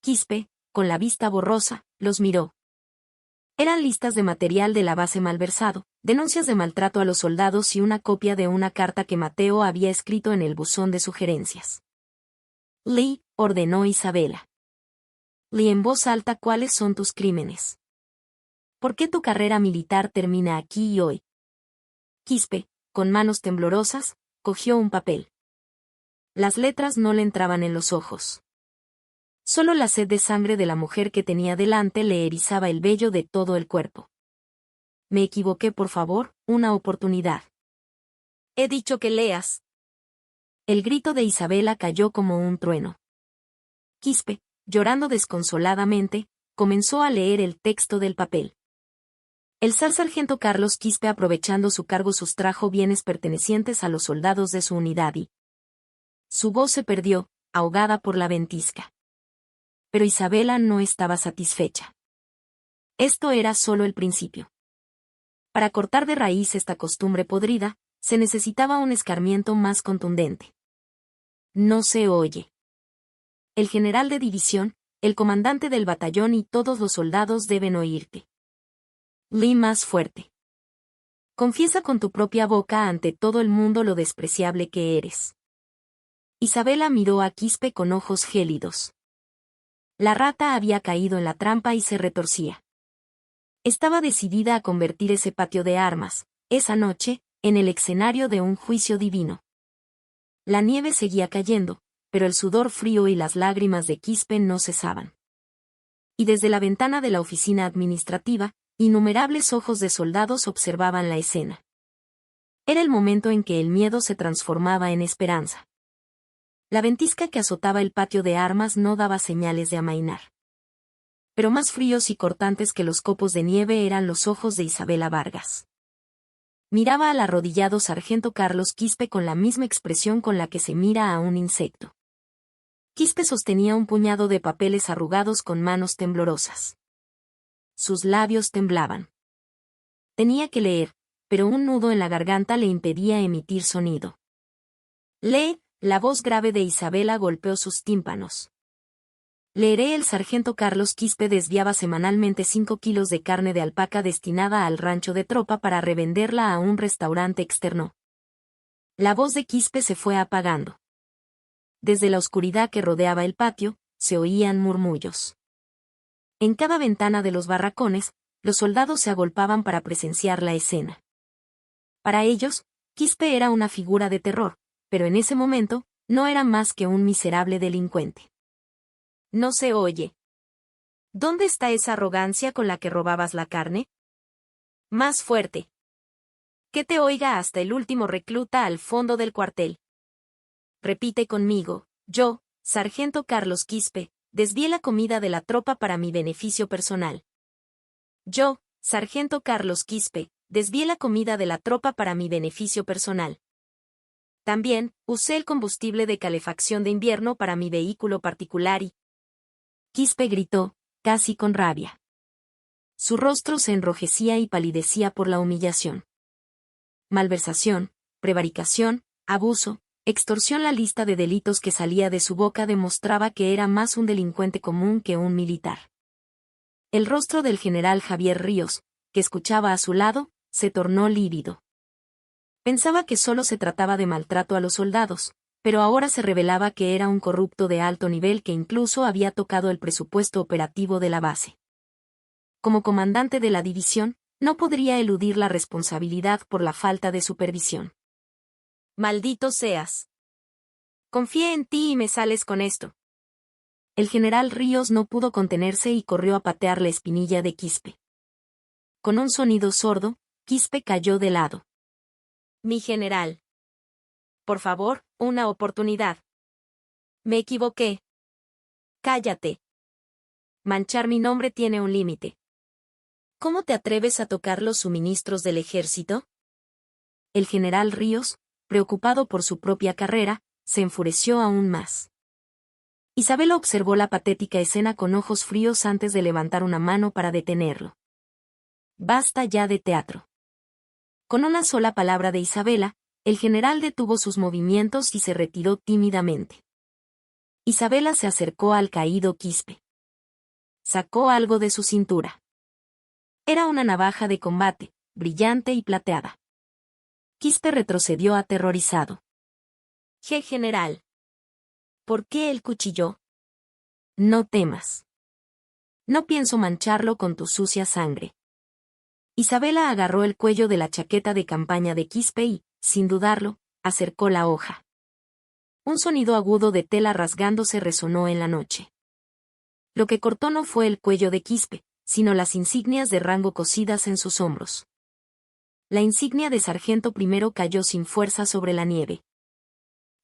Quispe, con la vista borrosa, los miró. Eran listas de material de la base malversado, denuncias de maltrato a los soldados y una copia de una carta que Mateo había escrito en el buzón de sugerencias. Lee, ordenó Isabela. Lee en voz alta cuáles son tus crímenes. ¿Por qué tu carrera militar termina aquí y hoy? Quispe, con manos temblorosas, cogió un papel. Las letras no le entraban en los ojos. Solo la sed de sangre de la mujer que tenía delante le erizaba el vello de todo el cuerpo. Me equivoqué, por favor, una oportunidad. He dicho que leas. El grito de Isabela cayó como un trueno. Quispe, llorando desconsoladamente, comenzó a leer el texto del papel. El sargento Carlos Quispe, aprovechando su cargo, sustrajo bienes pertenecientes a los soldados de su unidad y su voz se perdió, ahogada por la ventisca. Pero Isabela no estaba satisfecha. Esto era solo el principio. Para cortar de raíz esta costumbre podrida, se necesitaba un escarmiento más contundente. No se oye. El general de división, el comandante del batallón y todos los soldados deben oírte. Lee más fuerte. Confiesa con tu propia boca ante todo el mundo lo despreciable que eres. Isabela miró a Quispe con ojos gélidos. La rata había caído en la trampa y se retorcía. Estaba decidida a convertir ese patio de armas, esa noche, en el escenario de un juicio divino. La nieve seguía cayendo, pero el sudor frío y las lágrimas de Quispe no cesaban. Y desde la ventana de la oficina administrativa, innumerables ojos de soldados observaban la escena. Era el momento en que el miedo se transformaba en esperanza. La ventisca que azotaba el patio de armas no daba señales de amainar. Pero más fríos y cortantes que los copos de nieve eran los ojos de Isabela Vargas. Miraba al arrodillado sargento Carlos Quispe con la misma expresión con la que se mira a un insecto. Quispe sostenía un puñado de papeles arrugados con manos temblorosas. Sus labios temblaban. Tenía que leer, pero un nudo en la garganta le impedía emitir sonido. «Lee», la voz grave de Isabela golpeó sus tímpanos. «Leeré». El sargento Carlos Quispe desviaba semanalmente 5 kilos de carne de alpaca destinada al rancho de tropa para revenderla a un restaurante externo. La voz de Quispe se fue apagando. Desde la oscuridad que rodeaba el patio, se oían murmullos. En cada ventana de los barracones, los soldados se agolpaban para presenciar la escena. Para ellos, Quispe era una figura de terror, pero en ese momento, no era más que un miserable delincuente. No se oye. ¿Dónde está esa arrogancia con la que robabas la carne? Más fuerte. Que te oiga hasta el último recluta al fondo del cuartel. Repite conmigo: yo, sargento Carlos Quispe, desvié la comida de la tropa para mi beneficio personal. Yo, sargento Carlos Quispe, desvié la comida de la tropa para mi beneficio personal. También, usé el combustible de calefacción de invierno para mi vehículo particular y... Quispe gritó, casi con rabia. Su rostro se enrojecía y palidecía por la humillación. Malversación, prevaricación, abuso, extorsión. La lista de delitos que salía de su boca demostraba que era más un delincuente común que un militar. El rostro del general Javier Ríos, que escuchaba a su lado, se tornó lívido. Pensaba que solo se trataba de maltrato a los soldados, pero ahora se revelaba que era un corrupto de alto nivel que incluso había tocado el presupuesto operativo de la base. Como comandante de la división, no podría eludir la responsabilidad por la falta de supervisión. Maldito seas. Confié en ti y me sales con esto. El general Ríos no pudo contenerse y corrió a patear la espinilla de Quispe. Con un sonido sordo, Quispe cayó de lado. Mi general. Por favor, una oportunidad. Me equivoqué. Cállate. Manchar mi nombre tiene un límite. ¿Cómo te atreves a tocar los suministros del ejército? El general Ríos, preocupado por su propia carrera, se enfureció aún más. Isabela observó la patética escena con ojos fríos antes de levantar una mano para detenerlo. Basta ya de teatro. Con una sola palabra de Isabela, el general detuvo sus movimientos y se retiró tímidamente. Isabela se acercó al caído Quispe. Sacó algo de su cintura. Era una navaja de combate, brillante y plateada. Quispe retrocedió aterrorizado. General. ¿Por qué el cuchillo? No temas. No pienso mancharlo con tu sucia sangre. Isabela agarró el cuello de la chaqueta de campaña de Quispe y, sin dudarlo, acercó la hoja. Un sonido agudo de tela rasgándose resonó en la noche. Lo que cortó no fue el cuello de Quispe, sino las insignias de rango cosidas en sus hombros. La insignia de sargento primero cayó sin fuerza sobre la nieve.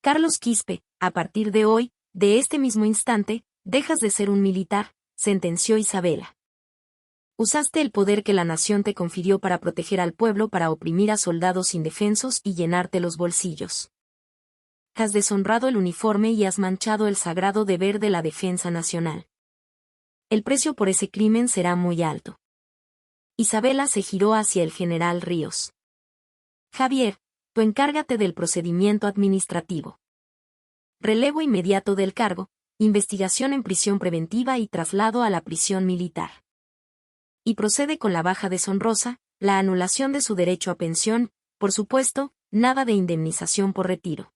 Carlos Quispe, a partir de hoy, de este mismo instante, dejas de ser un militar, sentenció Isabela. Usaste el poder que la nación te confirió para proteger al pueblo, para oprimir a soldados indefensos y llenarte los bolsillos. Has deshonrado el uniforme y has manchado el sagrado deber de la defensa nacional. El precio por ese crimen será muy alto. Isabela se giró hacia el general Ríos. Javier, tú encárgate del procedimiento administrativo. Relevo inmediato del cargo, investigación en prisión preventiva y traslado a la prisión militar. Y procede con la baja deshonrosa, la anulación de su derecho a pensión, por supuesto, nada de indemnización por retiro.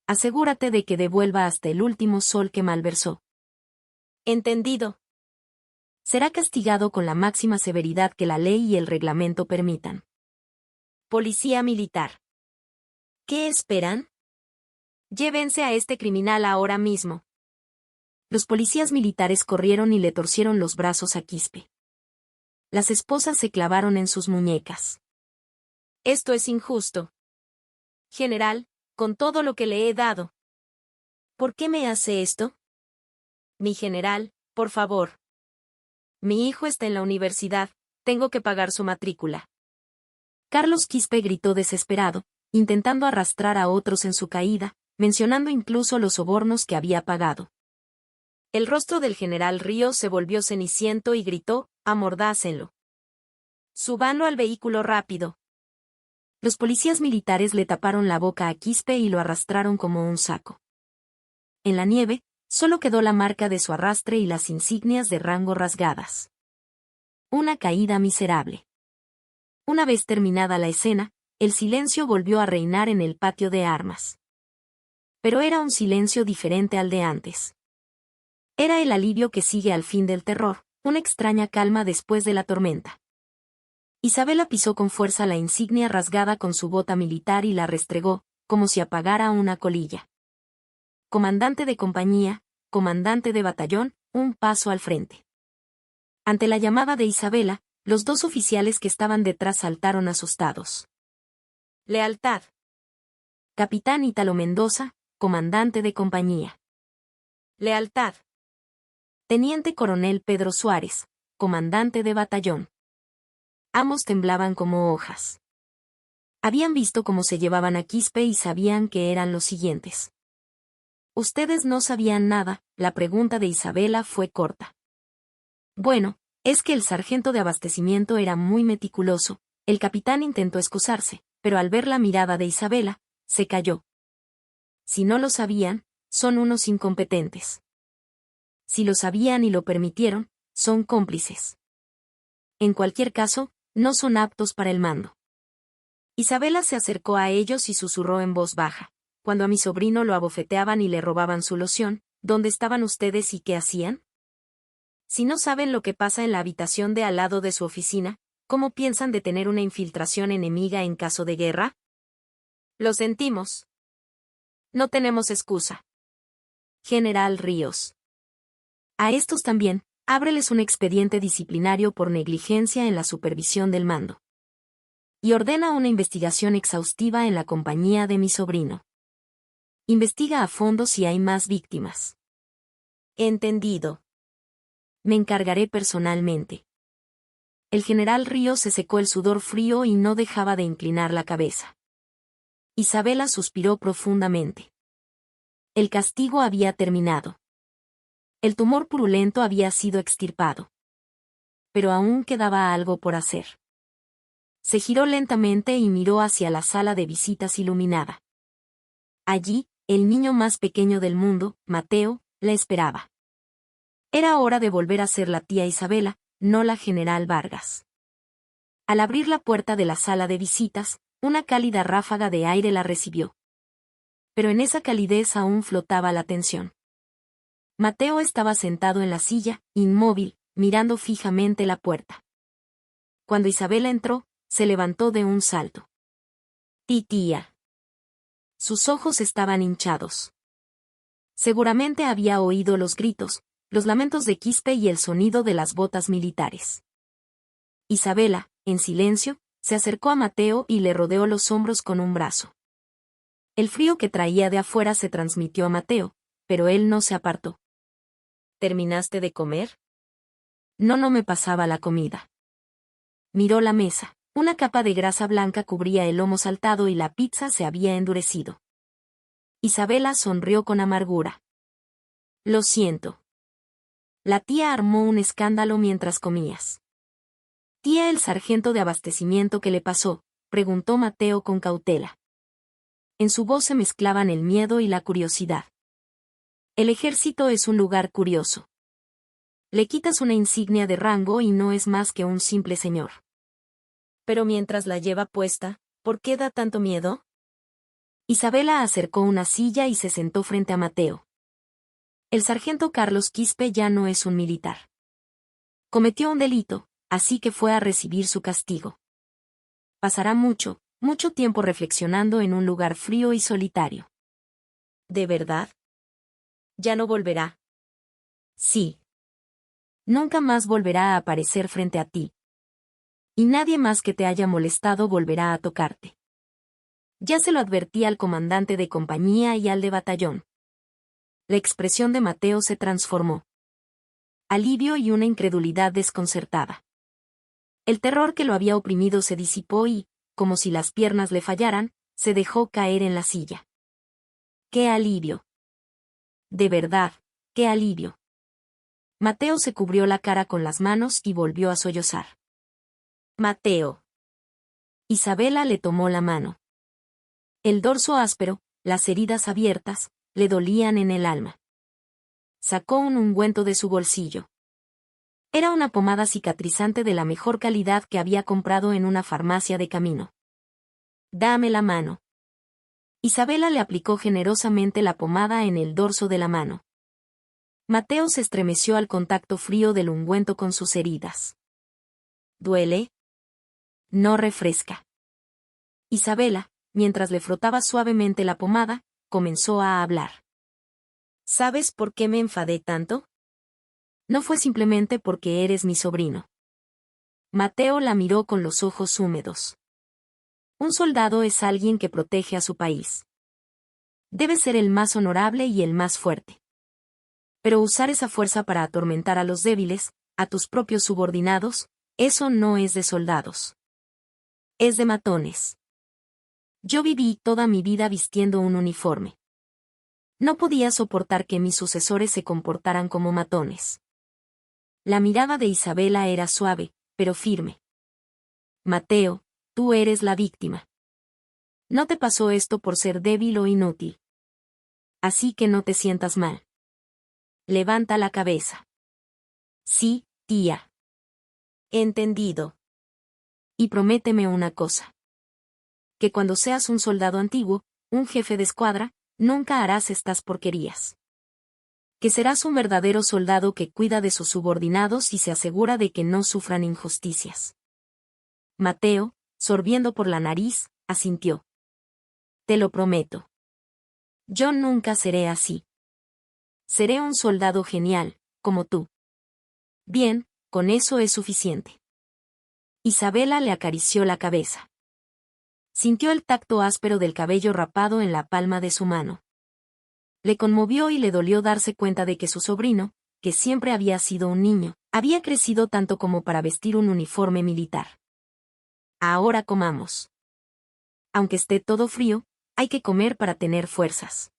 Asegúrate de que devuelva hasta el último sol que malversó. Entendido. Será castigado con la máxima severidad que la ley y el reglamento permitan. Policía militar. ¿Qué esperan? Llévense a este criminal ahora mismo. Los policías militares corrieron y le torcieron los brazos a Quispe. Las esposas se clavaron en sus muñecas. Esto es injusto. General, con todo lo que le he dado. ¿Por qué me hace esto? Mi general, por favor. Mi hijo está en la universidad, tengo que pagar su matrícula. Carlos Quispe gritó desesperado, intentando arrastrar a otros en su caída, mencionando incluso los sobornos que había pagado. El rostro del general Ríos se volvió ceniciento y gritó: «Amordácenlo. Súbanlo al vehículo rápido». Los policías militares le taparon la boca a Quispe y lo arrastraron como un saco. En la nieve, solo quedó la marca de su arrastre y las insignias de rango rasgadas. Una caída miserable. Una vez terminada la escena, el silencio volvió a reinar en el patio de armas. Pero era un silencio diferente al de antes. Era el alivio que sigue al fin del terror, una extraña calma después de la tormenta. Isabela pisó con fuerza la insignia rasgada con su bota militar y la restregó, como si apagara una colilla. Comandante de compañía, comandante de batallón, un paso al frente. Ante la llamada de Isabela, los dos oficiales que estaban detrás saltaron asustados. Lealtad. Capitán Ítalo Mendoza, comandante de compañía. Lealtad. Teniente coronel Pedro Suárez, comandante de batallón. Ambos temblaban como hojas. Habían visto cómo se llevaban a Quispe y sabían que eran los siguientes. «¿Ustedes no sabían nada?», la pregunta de Isabela fue corta. Bueno, es que el sargento de abastecimiento era muy meticuloso. El capitán intentó excusarse, pero al ver la mirada de Isabela, se calló. Si no lo sabían, son unos incompetentes. Si lo sabían y lo permitieron, son cómplices. En cualquier caso, no son aptos para el mando. Isabela se acercó a ellos y susurró en voz baja. Cuando a mi sobrino lo abofeteaban y le robaban su loción, ¿dónde estaban ustedes y qué hacían? Si no saben lo que pasa en la habitación de al lado de su oficina, ¿cómo piensan detener una infiltración enemiga en caso de guerra? Lo sentimos. No tenemos excusa. General Ríos. A estos también, ábreles un expediente disciplinario por negligencia en la supervisión del mando. Y ordena una investigación exhaustiva en la compañía de mi sobrino. Investiga a fondo si hay más víctimas. Entendido. Me encargaré personalmente. El general Ríos se secó el sudor frío y no dejaba de inclinar la cabeza. Isabela suspiró profundamente. El castigo había terminado. El tumor purulento había sido extirpado. Pero aún quedaba algo por hacer. Se giró lentamente y miró hacia la sala de visitas iluminada. Allí, el niño más pequeño del mundo, Mateo, la esperaba. Era hora de volver a ser la tía Isabela, no la general Vargas. Al abrir la puerta de la sala de visitas, una cálida ráfaga de aire la recibió. Pero en esa calidez aún flotaba la tensión. Mateo estaba sentado en la silla, inmóvil, mirando fijamente la puerta. Cuando Isabela entró, se levantó de un salto. «Tía». Sus ojos estaban hinchados. Seguramente había oído los gritos, los lamentos de Quispe y el sonido de las botas militares. Isabela, en silencio, se acercó a Mateo y le rodeó los hombros con un brazo. El frío que traía de afuera se transmitió a Mateo, pero él no se apartó. ¿Terminaste de comer? No me pasaba la comida. Miró la mesa. Una capa de grasa blanca cubría el lomo saltado y la pizza se había endurecido. Isabela sonrió con amargura. Lo siento. La tía armó un escándalo mientras comías. Tía, el sargento de abastecimiento, ¿qué le pasó?, preguntó Mateo con cautela. En su voz se mezclaban el miedo y la curiosidad. El ejército es un lugar curioso. Le quitas una insignia de rango y no es más que un simple señor. Pero mientras la lleva puesta, ¿por qué da tanto miedo? Isabela acercó una silla y se sentó frente a Mateo. El sargento Carlos Quispe ya no es un militar. Cometió un delito, así que fue a recibir su castigo. Pasará mucho tiempo reflexionando en un lugar frío y solitario. ¿De verdad? ¿Ya no volverá? Sí. Nunca más volverá a aparecer frente a ti. Y nadie más que te haya molestado volverá a tocarte. Ya se lo advertí al comandante de compañía y al de batallón. La expresión de Mateo se transformó. Alivio y una incredulidad desconcertada. El terror que lo había oprimido se disipó y, como si las piernas le fallaran, se dejó caer en la silla. ¡Qué alivio! De verdad, qué alivio. Mateo se cubrió la cara con las manos y volvió a sollozar. Mateo. Isabela le tomó la mano. El dorso áspero, las heridas abiertas, le dolían en el alma. Sacó un ungüento de su bolsillo. Era una pomada cicatrizante de la mejor calidad que había comprado en una farmacia de camino. Dame la mano. Isabela le aplicó generosamente la pomada en el dorso de la mano. Mateo se estremeció al contacto frío del ungüento con sus heridas. ¿Duele? No refresca. Isabela, mientras le frotaba suavemente la pomada, comenzó a hablar. ¿Sabes por qué me enfadé tanto? No fue simplemente porque eres mi sobrino. Mateo la miró con los ojos húmedos. Un soldado es alguien que protege a su país. Debe ser el más honorable y el más fuerte. Pero usar esa fuerza para atormentar a los débiles, a tus propios subordinados, eso no es de soldados. Es de matones. Yo viví toda mi vida vistiendo un uniforme. No podía soportar que mis sucesores se comportaran como matones. La mirada de Isabela era suave, pero firme. Mateo, tú eres la víctima. No te pasó esto por ser débil o inútil. Así que no te sientas mal. Levanta la cabeza. Sí, tía. Entendido. Y prométeme una cosa. Que cuando seas un soldado antiguo, un jefe de escuadra, nunca harás estas porquerías. Que serás un verdadero soldado que cuida de sus subordinados y se asegura de que no sufran injusticias. Mateo, sorbiendo por la nariz, asintió. Te lo prometo. Yo nunca seré así. Seré un soldado genial, como tú. Bien, con eso es suficiente. Isabela le acarició la cabeza. Sintió el tacto áspero del cabello rapado en la palma de su mano. Le conmovió y le dolió darse cuenta de que su sobrino, que siempre había sido un niño, había crecido tanto como para vestir un uniforme militar. Ahora comamos. Aunque esté todo frío, hay que comer para tener fuerzas.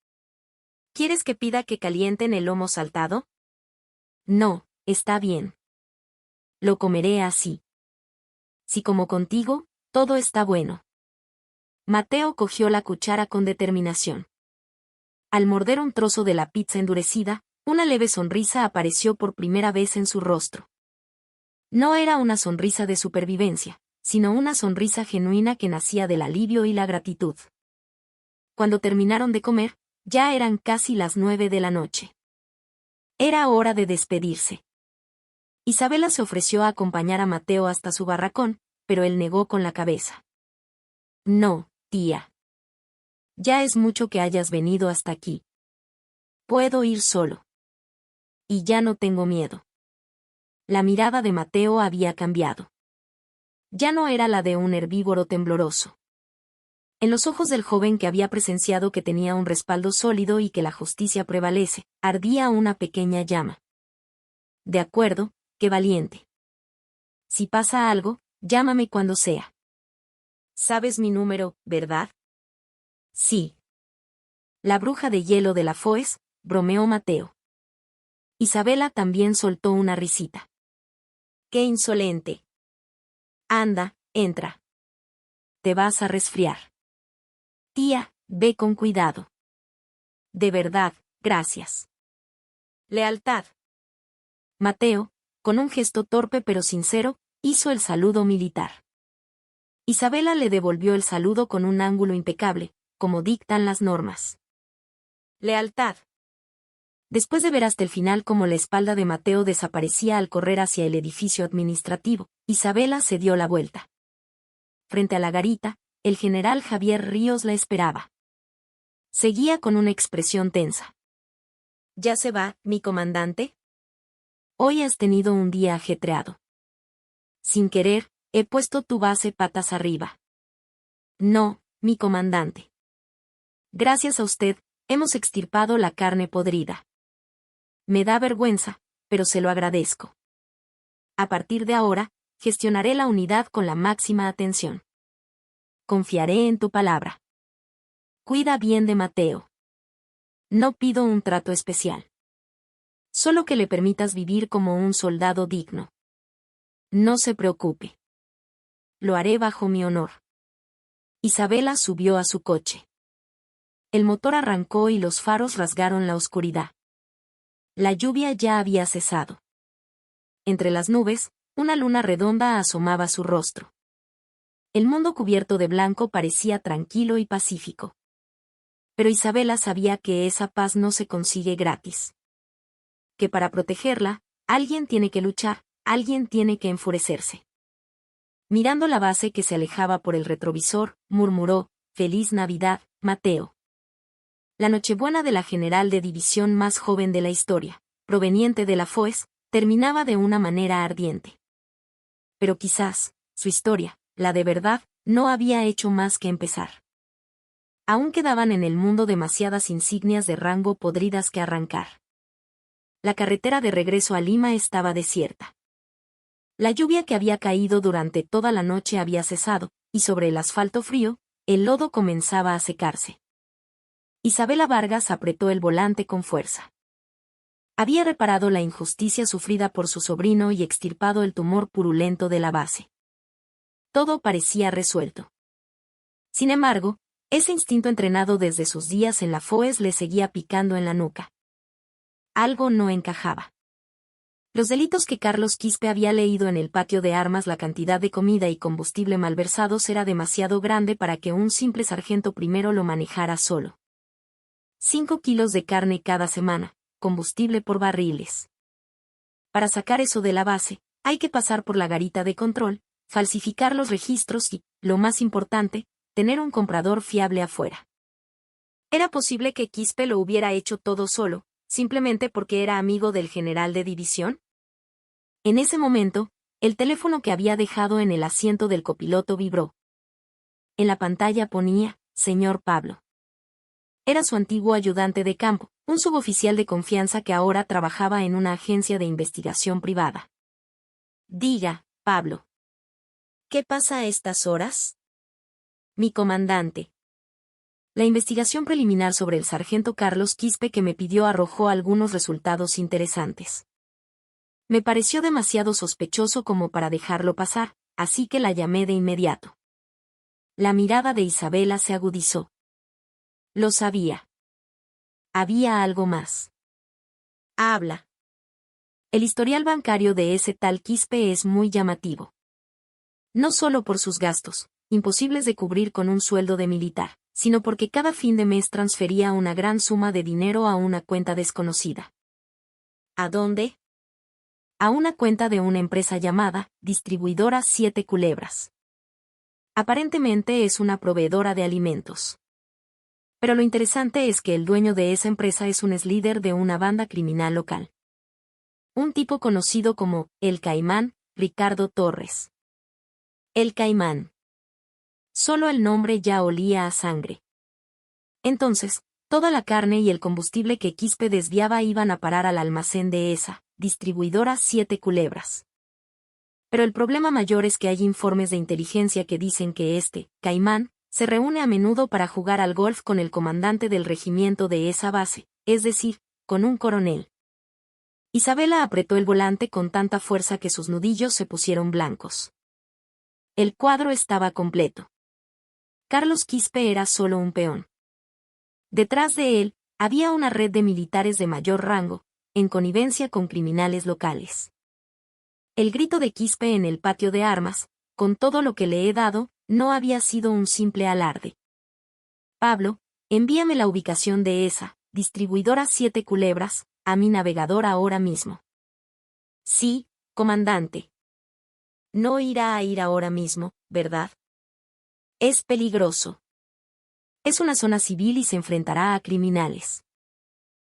¿Quieres que pida que calienten el lomo saltado? No, está bien. Lo comeré así. Si como contigo, todo está bueno. Mateo cogió la cuchara con determinación. Al morder un trozo de la pizza endurecida, una leve sonrisa apareció por primera vez en su rostro. No era una sonrisa de supervivencia, sino una sonrisa genuina que nacía del alivio y la gratitud. Cuando terminaron de comer, ya eran casi las 9 de la noche. Era hora de despedirse. Isabela se ofreció a acompañar a Mateo hasta su barracón, pero él negó con la cabeza. No, tía. Ya es mucho que hayas venido hasta aquí. Puedo ir solo. Y ya no tengo miedo. La mirada de Mateo había cambiado. Ya no era la de un herbívoro tembloroso. En los ojos del joven que había presenciado que tenía un respaldo sólido y que la justicia prevalece, ardía una pequeña llama. De acuerdo, qué valiente. Si pasa algo, llámame cuando sea. ¿Sabes mi número, verdad? Sí. La bruja de hielo de la Foes, bromeó Mateo. Isabela también soltó una risita. ¡Qué insolente! Anda, entra. Te vas a resfriar. Tía, ve con cuidado. De verdad, gracias. Lealtad. Mateo, con un gesto torpe pero sincero, hizo el saludo militar. Isabela le devolvió el saludo con un ángulo impecable, como dictan las normas. Lealtad. Después de ver hasta el final cómo la espalda de Mateo desaparecía al correr hacia el edificio administrativo, Isabela se dio la vuelta. Frente a la garita, el general Javier Ríos la esperaba. Seguía con una expresión tensa. ¿Ya se va, mi comandante? Hoy has tenido un día ajetreado. Sin querer, he puesto tu base patas arriba. No, mi comandante. Gracias a usted, hemos extirpado la carne podrida. Me da vergüenza, pero se lo agradezco. A partir de ahora, gestionaré la unidad con la máxima atención. confiaré en tu palabra. Cuida bien de Mateo. No pido un trato especial. Solo que le permitas vivir como un soldado digno. No se preocupe. Lo haré bajo mi honor. Isabela subió a su coche. El motor arrancó y los faros rasgaron la oscuridad. La lluvia ya había cesado. Entre las nubes, una luna redonda asomaba su rostro. El mundo cubierto de blanco parecía tranquilo y pacífico. Pero Isabela sabía que esa paz no se consigue gratis. Que para protegerla, alguien tiene que luchar, alguien tiene que enfurecerse. Mirando la base que se alejaba por el retrovisor, murmuró: «Feliz Navidad, Mateo». La Nochebuena de la general de división más joven de la historia, proveniente de la FOES, terminaba de una manera ardiente. Pero quizás, su historia, la de verdad, no había hecho más que empezar. Aún quedaban en el mundo demasiadas insignias de rango podridas que arrancar. La carretera de regreso a Lima estaba desierta. La lluvia que había caído durante toda la noche había cesado, y sobre el asfalto frío, el lodo comenzaba a secarse. Isabela Vargas apretó el volante con fuerza. Había reparado la injusticia sufrida por su sobrino y extirpado el tumor purulento de la base. Todo parecía resuelto. Sin embargo, ese instinto entrenado desde sus días en la FOES le seguía picando en la nuca. Algo no encajaba. Los delitos que Carlos Quispe había leído en el patio de armas, la cantidad de comida y combustible malversados era demasiado grande para que un simple sargento primero lo manejara solo. 5 kilos de carne cada semana, combustible por barriles. Para sacar eso de la base, hay que pasar por la garita de control, falsificar los registros y, lo más importante, tener un comprador fiable afuera. ¿Era posible que Quispe lo hubiera hecho todo solo, simplemente porque era amigo del general de división? En ese momento, el teléfono que había dejado en el asiento del copiloto vibró. En la pantalla ponía: «Señor Pablo». Era su antiguo ayudante de campo, un suboficial de confianza que ahora trabajaba en una agencia de investigación privada. «Diga, Pablo. ¿Qué pasa a estas horas?» «Mi comandante». La investigación preliminar sobre el sargento Carlos Quispe que me pidió arrojó algunos resultados interesantes. Me pareció demasiado sospechoso como para dejarlo pasar, así que la llamé de inmediato. La mirada de Isabela se agudizó. Lo sabía. Había algo más. Habla. El historial bancario de ese tal Quispe es muy llamativo. No solo por sus gastos, imposibles de cubrir con un sueldo de militar, sino porque cada fin de mes transfería una gran suma de dinero a una cuenta desconocida. ¿A dónde? A una cuenta de una empresa llamada Distribuidora Siete Culebras. Aparentemente es una proveedora de alimentos. Pero lo interesante es que el dueño de esa empresa es un ex-líder de una banda criminal local. Un tipo conocido como El Caimán, Ricardo Torres. El Caimán. Solo el nombre ya olía a sangre. Entonces, toda la carne y el combustible que Quispe desviaba iban a parar al almacén de esa Distribuidora Siete Culebras. Pero el problema mayor es que hay informes de inteligencia que dicen que este Caimán se reúne a menudo para jugar al golf con el comandante del regimiento de esa base, es decir, con un coronel. Isabela apretó el volante con tanta fuerza que sus nudillos se pusieron blancos. El cuadro estaba completo. Carlos Quispe era solo un peón. Detrás de él, había una red de militares de mayor rango, en connivencia con criminales locales. El grito de Quispe en el patio de armas, con todo lo que le he dado, no había sido un simple alarde. Pablo, envíame la ubicación de esa Distribuidora Siete Culebras, a mi navegador ahora mismo. Sí, comandante. No irá a ir ahora mismo, ¿verdad? Es peligroso. Es una zona civil y se enfrentará a criminales.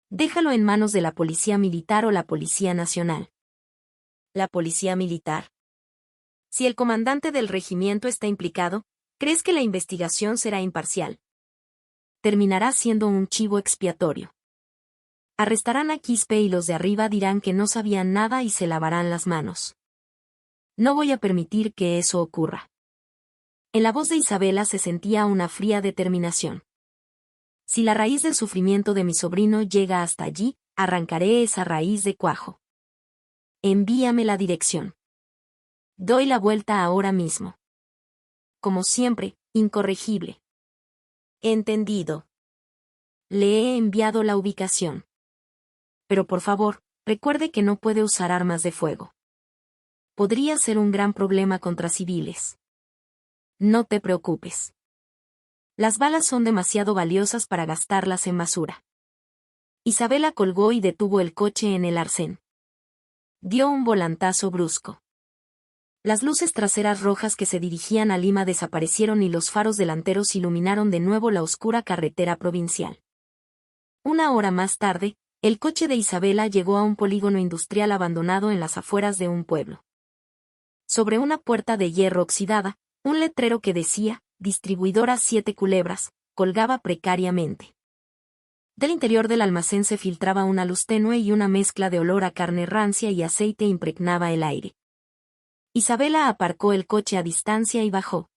Déjalo en manos de la Policía Militar o la Policía Nacional. ¿La Policía Militar? Si el comandante del regimiento está implicado, ¿crees que la investigación será imparcial? Terminará siendo un chivo expiatorio. Arrestarán a Quispe y los de arriba dirán que no sabían nada y se lavarán las manos. No voy a permitir que eso ocurra. En la voz de Isabela se sentía una fría determinación. Si la raíz del sufrimiento de mi sobrino llega hasta allí, arrancaré esa raíz de cuajo. Envíame la dirección. Doy la vuelta ahora mismo. Como siempre, incorregible. Entendido. Le he enviado la ubicación. Pero por favor, recuerde que no puede usar armas de fuego. Podría ser un gran problema contra civiles. No te preocupes. Las balas son demasiado valiosas para gastarlas en basura. Isabela colgó y detuvo el coche en el arcén. Dio un volantazo brusco. Las luces traseras rojas que se dirigían a Lima desaparecieron y los faros delanteros iluminaron de nuevo la oscura carretera provincial. Una hora más tarde, el coche de Isabela llegó a un polígono industrial abandonado en las afueras de un pueblo. Sobre una puerta de hierro oxidada, un letrero que decía, Distribuidora 7 Culebras, colgaba precariamente. Del interior del almacén se filtraba una luz tenue y una mezcla de olor a carne rancia y aceite impregnaba el aire. Isabela aparcó el coche a distancia y bajó.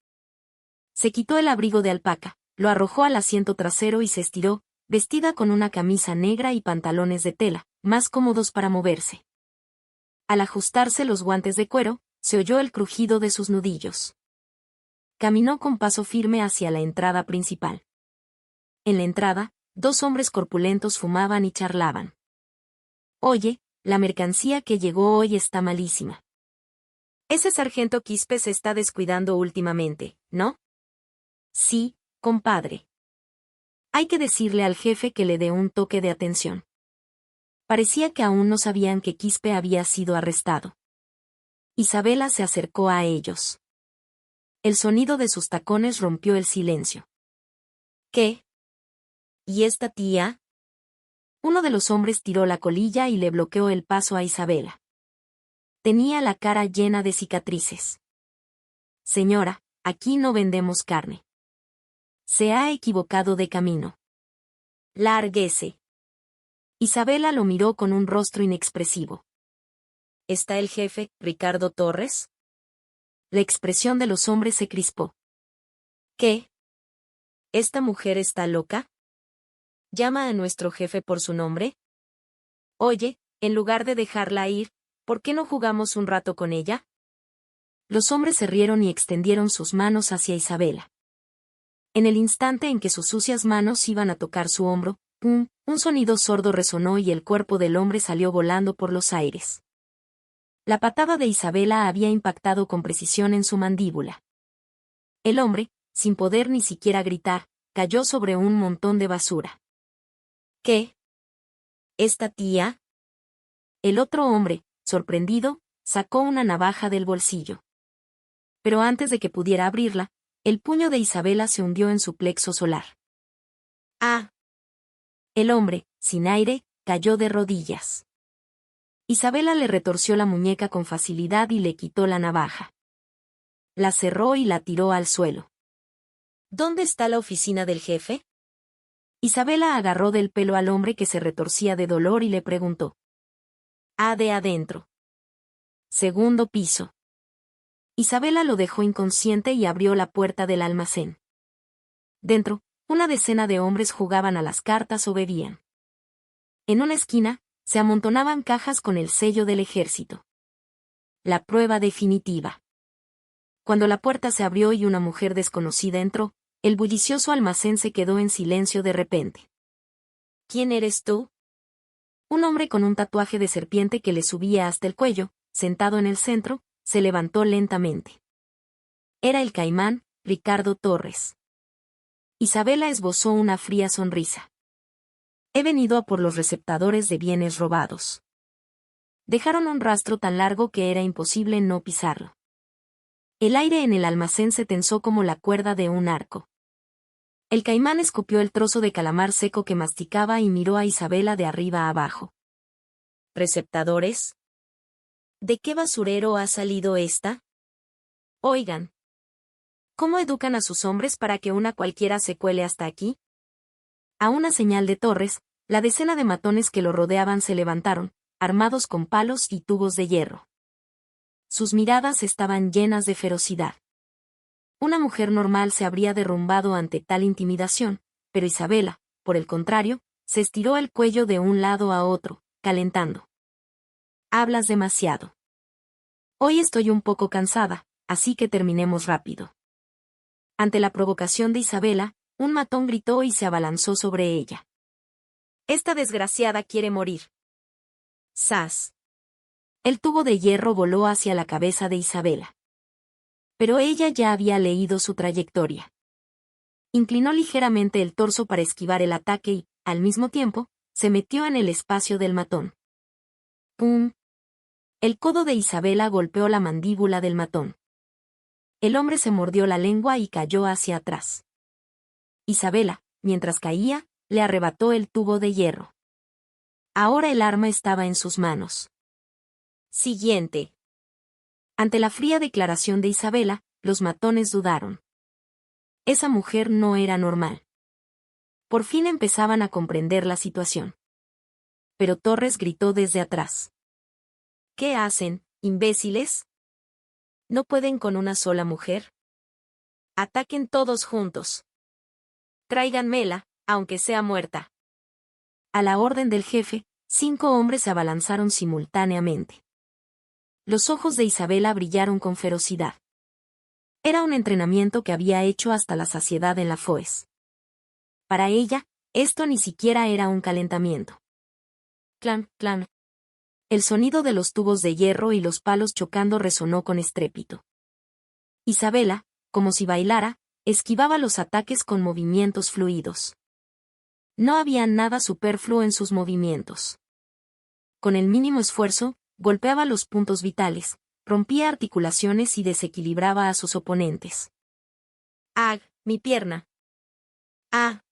Se quitó el abrigo de alpaca, lo arrojó al asiento trasero y se estiró, vestida con una camisa negra y pantalones de tela, más cómodos para moverse. Al ajustarse los guantes de cuero, se oyó el crujido de sus nudillos. Caminó con paso firme hacia la entrada principal. En la entrada, dos hombres corpulentos fumaban y charlaban. Oye, la mercancía que llegó hoy está malísima. Ese sargento Quispe se está descuidando últimamente, ¿no? Sí, compadre. Hay que decirle al jefe que le dé un toque de atención. Parecía que aún no sabían que Quispe había sido arrestado. Isabela se acercó a ellos. El sonido de sus tacones rompió el silencio. ¿Qué? ¿Y esta tía? Uno de los hombres tiró la colilla y le bloqueó el paso a Isabela. Tenía la cara llena de cicatrices. Señora, aquí no vendemos carne. Se ha equivocado de camino. Lárguese. Isabela lo miró con un rostro inexpresivo. ¿Está el jefe, Ricardo Torres? La expresión de los hombres se crispó. ¿Qué? ¿Esta mujer está loca? ¿Llama a nuestro jefe por su nombre? Oye, en lugar de dejarla ir, ¿por qué no jugamos un rato con ella? Los hombres se rieron y extendieron sus manos hacia Isabela. En el instante en que sus sucias manos iban a tocar su hombro, ¡pum!, un sonido sordo resonó y el cuerpo del hombre salió volando por los aires. La patada de Isabela había impactado con precisión en su mandíbula. El hombre, sin poder ni siquiera gritar, cayó sobre un montón de basura. ¿Qué? ¿Esta tía? El otro hombre, sorprendido, sacó una navaja del bolsillo. Pero antes de que pudiera abrirla, el puño de Isabela se hundió en su plexo solar. ¡Ah! El hombre, sin aire, cayó de rodillas. Isabela le retorció la muñeca con facilidad y le quitó la navaja. La cerró y la tiró al suelo. ¿Dónde está la oficina del jefe? Isabela agarró del pelo al hombre que se retorcía de dolor y le preguntó. De adentro. Segundo piso. Isabela lo dejó inconsciente y abrió la puerta del almacén. Dentro, una decena de hombres jugaban a las cartas o bebían. En una esquina, se amontonaban cajas con el sello del ejército. La prueba definitiva. Cuando la puerta se abrió y una mujer desconocida entró, el bullicioso almacén se quedó en silencio de repente. ¿Quién eres tú? Un hombre con un tatuaje de serpiente que le subía hasta el cuello, sentado en el centro, se levantó lentamente. Era el caimán, Ricardo Torres. Isabela esbozó una fría sonrisa. He venido a por los receptadores de bienes robados. Dejaron un rastro tan largo que era imposible no pisarlo. El aire en el almacén se tensó como la cuerda de un arco. El caimán escupió el trozo de calamar seco que masticaba y miró a Isabela de arriba a abajo. ¿Receptadores? ¿De qué basurero ha salido esta? Oigan. ¿Cómo educan a sus hombres para que una cualquiera se cuele hasta aquí? A una señal de Torres, la decena de matones que lo rodeaban se levantaron, armados con palos y tubos de hierro. Sus miradas estaban llenas de ferocidad. Una mujer normal se habría derrumbado ante tal intimidación, pero Isabela, por el contrario, se estiró el cuello de un lado a otro, calentando. Hablas demasiado. Hoy estoy un poco cansada, así que terminemos rápido. Ante la provocación de Isabela, un matón gritó y se abalanzó sobre ella. Esta desgraciada quiere morir. ¡Sas! El tubo de hierro voló hacia la cabeza de Isabela. Pero ella ya había leído su trayectoria. Inclinó ligeramente el torso para esquivar el ataque y, al mismo tiempo, se metió en el espacio del matón. ¡Pum! El codo de Isabela golpeó la mandíbula del matón. El hombre se mordió la lengua y cayó hacia atrás. Isabela, mientras caía, le arrebató el tubo de hierro. Ahora el arma estaba en sus manos. Siguiente. Ante la fría declaración de Isabela, los matones dudaron. Esa mujer no era normal. Por fin empezaban a comprender la situación. Pero Torres gritó desde atrás. ¿Qué hacen, imbéciles? ¿No pueden con una sola mujer? Ataquen todos juntos. Tráiganmela, aunque sea muerta. A la orden del jefe, 5 hombres se abalanzaron simultáneamente. Los ojos de Isabela brillaron con ferocidad. Era un entrenamiento que había hecho hasta la saciedad en la FOES. Para ella, esto ni siquiera era un calentamiento. Clan, clan. El sonido de los tubos de hierro y los palos chocando resonó con estrépito. Isabela, como si bailara, esquivaba los ataques con movimientos fluidos. No había nada superfluo en sus movimientos. Con el mínimo esfuerzo, golpeaba los puntos vitales, rompía articulaciones y desequilibraba a sus oponentes. ¡Ah, mi pierna! ¡Ah!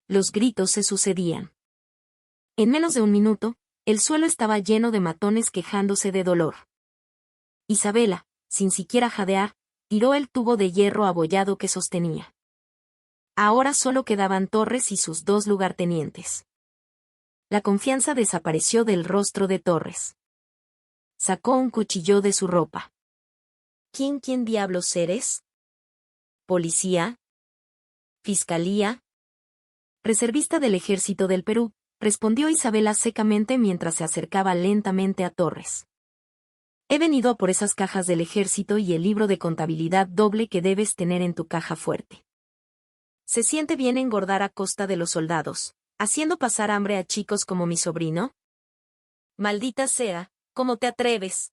Los gritos se sucedían. En menos de un minuto, el suelo estaba lleno de matones quejándose de dolor. Isabela, sin siquiera jadear, tiró el tubo de hierro abollado que sostenía. Ahora solo quedaban Torres y sus 2 lugartenientes. La confianza desapareció del rostro de Torres. Sacó un cuchillo de su ropa. ¿Quién diablos eres? ¿Policía? ¿Fiscalía? Reservista del Ejército del Perú, respondió Isabela secamente mientras se acercaba lentamente a Torres. He venido a por esas cajas del ejército y el libro de contabilidad doble que debes tener en tu caja fuerte. ¿Se siente bien engordar a costa de los soldados, haciendo pasar hambre a chicos como mi sobrino? Maldita sea, ¿cómo te atreves?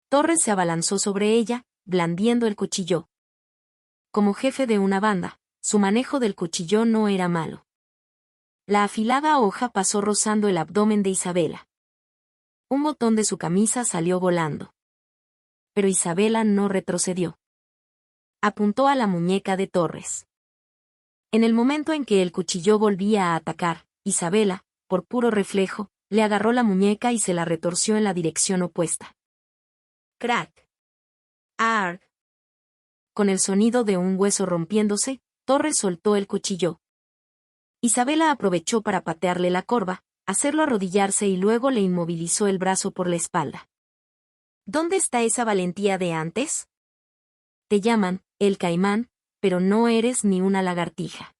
Torres se abalanzó sobre ella, blandiendo el cuchillo. Como jefe de una banda, su manejo del cuchillo no era malo. La afilada hoja pasó rozando el abdomen de Isabela. Un botón de su camisa salió volando. Pero Isabela no retrocedió. Apuntó a la muñeca de Torres. En el momento en que el cuchillo volvía a atacar, Isabela, por puro reflejo, le agarró la muñeca y se la retorció en la dirección opuesta. ¡Crack! ¡Arg! Con el sonido de un hueso rompiéndose, Torres soltó el cuchillo. Isabela aprovechó para patearle la corva, hacerlo arrodillarse y luego le inmovilizó el brazo por la espalda. ¿Dónde está esa valentía de antes? Te llaman, el Caimán, pero no eres ni una lagartija.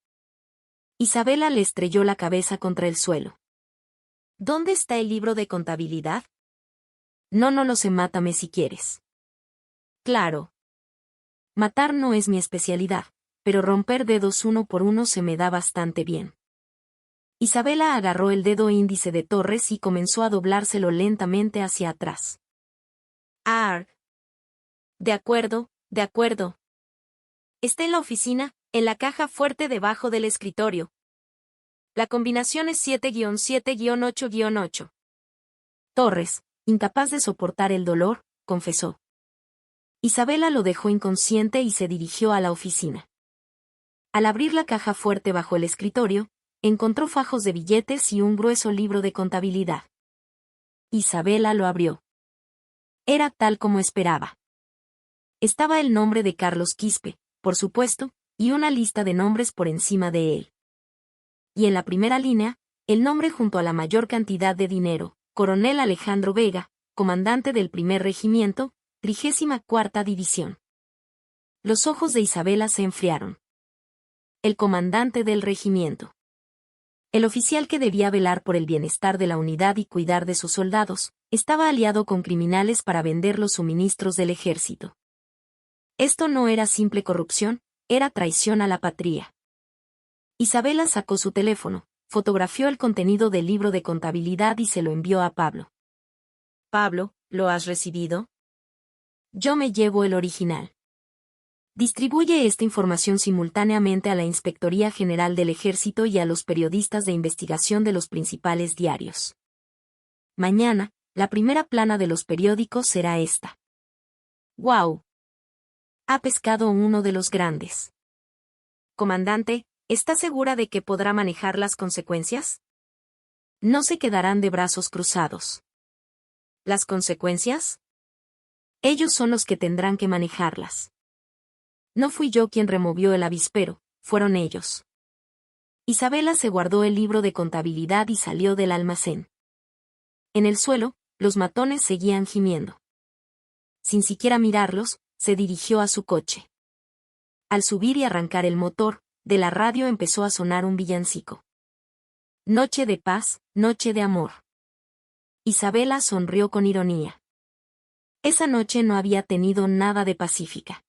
Isabela le estrelló la cabeza contra el suelo. ¿Dónde está el libro de contabilidad? No lo sé, mátame si quieres. Claro. Matar no es mi especialidad, pero romper dedos uno por uno se me da bastante bien. Isabela agarró el dedo índice de Torres y comenzó a doblárselo lentamente hacia atrás. ¡Arg! De acuerdo, de acuerdo. Está en la oficina, en la caja fuerte debajo del escritorio. La combinación es 7-7-8-8. Torres, incapaz de soportar el dolor, confesó. Isabela lo dejó inconsciente y se dirigió a la oficina. Al abrir la caja fuerte bajo el escritorio, encontró fajos de billetes y un grueso libro de contabilidad. Isabela lo abrió. Era tal como esperaba. Estaba el nombre de Carlos Quispe, por supuesto, y una lista de nombres por encima de él. Y en la primera línea, el nombre junto a la mayor cantidad de dinero, Coronel Alejandro Vega, comandante del 1er Regimiento, 34ª División. Los ojos de Isabela se enfriaron. El comandante del regimiento. El oficial que debía velar por el bienestar de la unidad y cuidar de sus soldados, estaba aliado con criminales para vender los suministros del ejército. Esto no era simple corrupción, era traición a la patria. Isabela sacó su teléfono, fotografió el contenido del libro de contabilidad y se lo envió a Pablo. Pablo, ¿lo has recibido? Yo me llevo el original. Distribuye esta información simultáneamente a la Inspectoría General del Ejército y a los periodistas de investigación de los principales diarios. Mañana, la primera plana de los periódicos será esta. ¡Guau! Ha pescado uno de los grandes. Comandante, ¿está segura de que podrá manejar las consecuencias? No se quedarán de brazos cruzados. ¿Las consecuencias? Ellos son los que tendrán que manejarlas. No fui yo quien removió el avispero, fueron ellos. Isabela se guardó el libro de contabilidad y salió del almacén. En el suelo, los matones seguían gimiendo. Sin siquiera mirarlos, se dirigió a su coche. Al subir y arrancar el motor, de la radio empezó a sonar un villancico. Noche de paz, noche de amor. Isabela sonrió con ironía. Esa noche no había tenido nada de pacífica.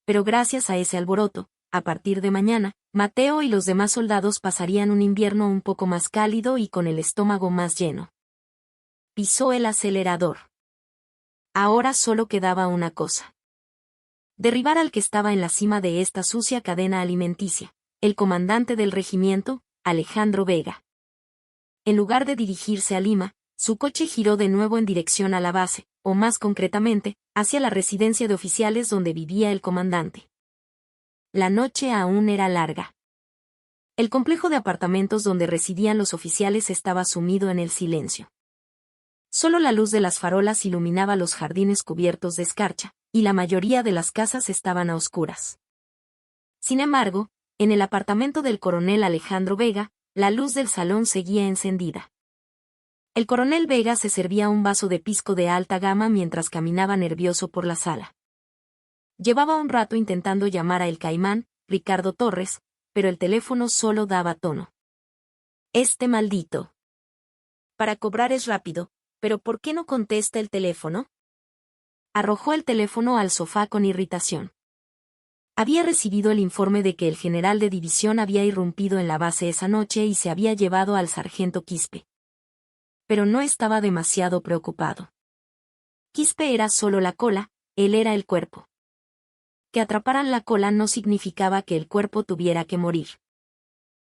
Pero gracias a ese alboroto, a partir de mañana, Mateo y los demás soldados pasarían un invierno un poco más cálido y con el estómago más lleno. Pisó el acelerador. Ahora solo quedaba una cosa. Derribar al que estaba en la cima de esta sucia cadena alimenticia, el comandante del regimiento, Alejandro Vega. En lugar de dirigirse a Lima, su coche giró de nuevo en dirección a la base, o más concretamente, hacia la residencia de oficiales donde vivía el comandante. La noche aún era larga. El complejo de apartamentos donde residían los oficiales estaba sumido en el silencio. Solo la luz de las farolas iluminaba los jardines cubiertos de escarcha, y la mayoría de las casas estaban a oscuras. Sin embargo, en el apartamento del coronel Alejandro Vega, la luz del salón seguía encendida. El coronel Vega se servía un vaso de pisco de alta gama mientras caminaba nervioso por la sala. Llevaba un rato intentando llamar a El Caimán, Ricardo Torres, pero el teléfono solo daba tono. Este maldito. Para cobrar es rápido, pero ¿por qué no contesta el teléfono? Arrojó el teléfono al sofá con irritación. Había recibido el informe de que el general de división había irrumpido en la base esa noche y se había llevado al sargento Quispe. Pero no estaba demasiado preocupado. Quispe era solo la cola, él era el cuerpo. Que atraparan la cola no significaba que el cuerpo tuviera que morir.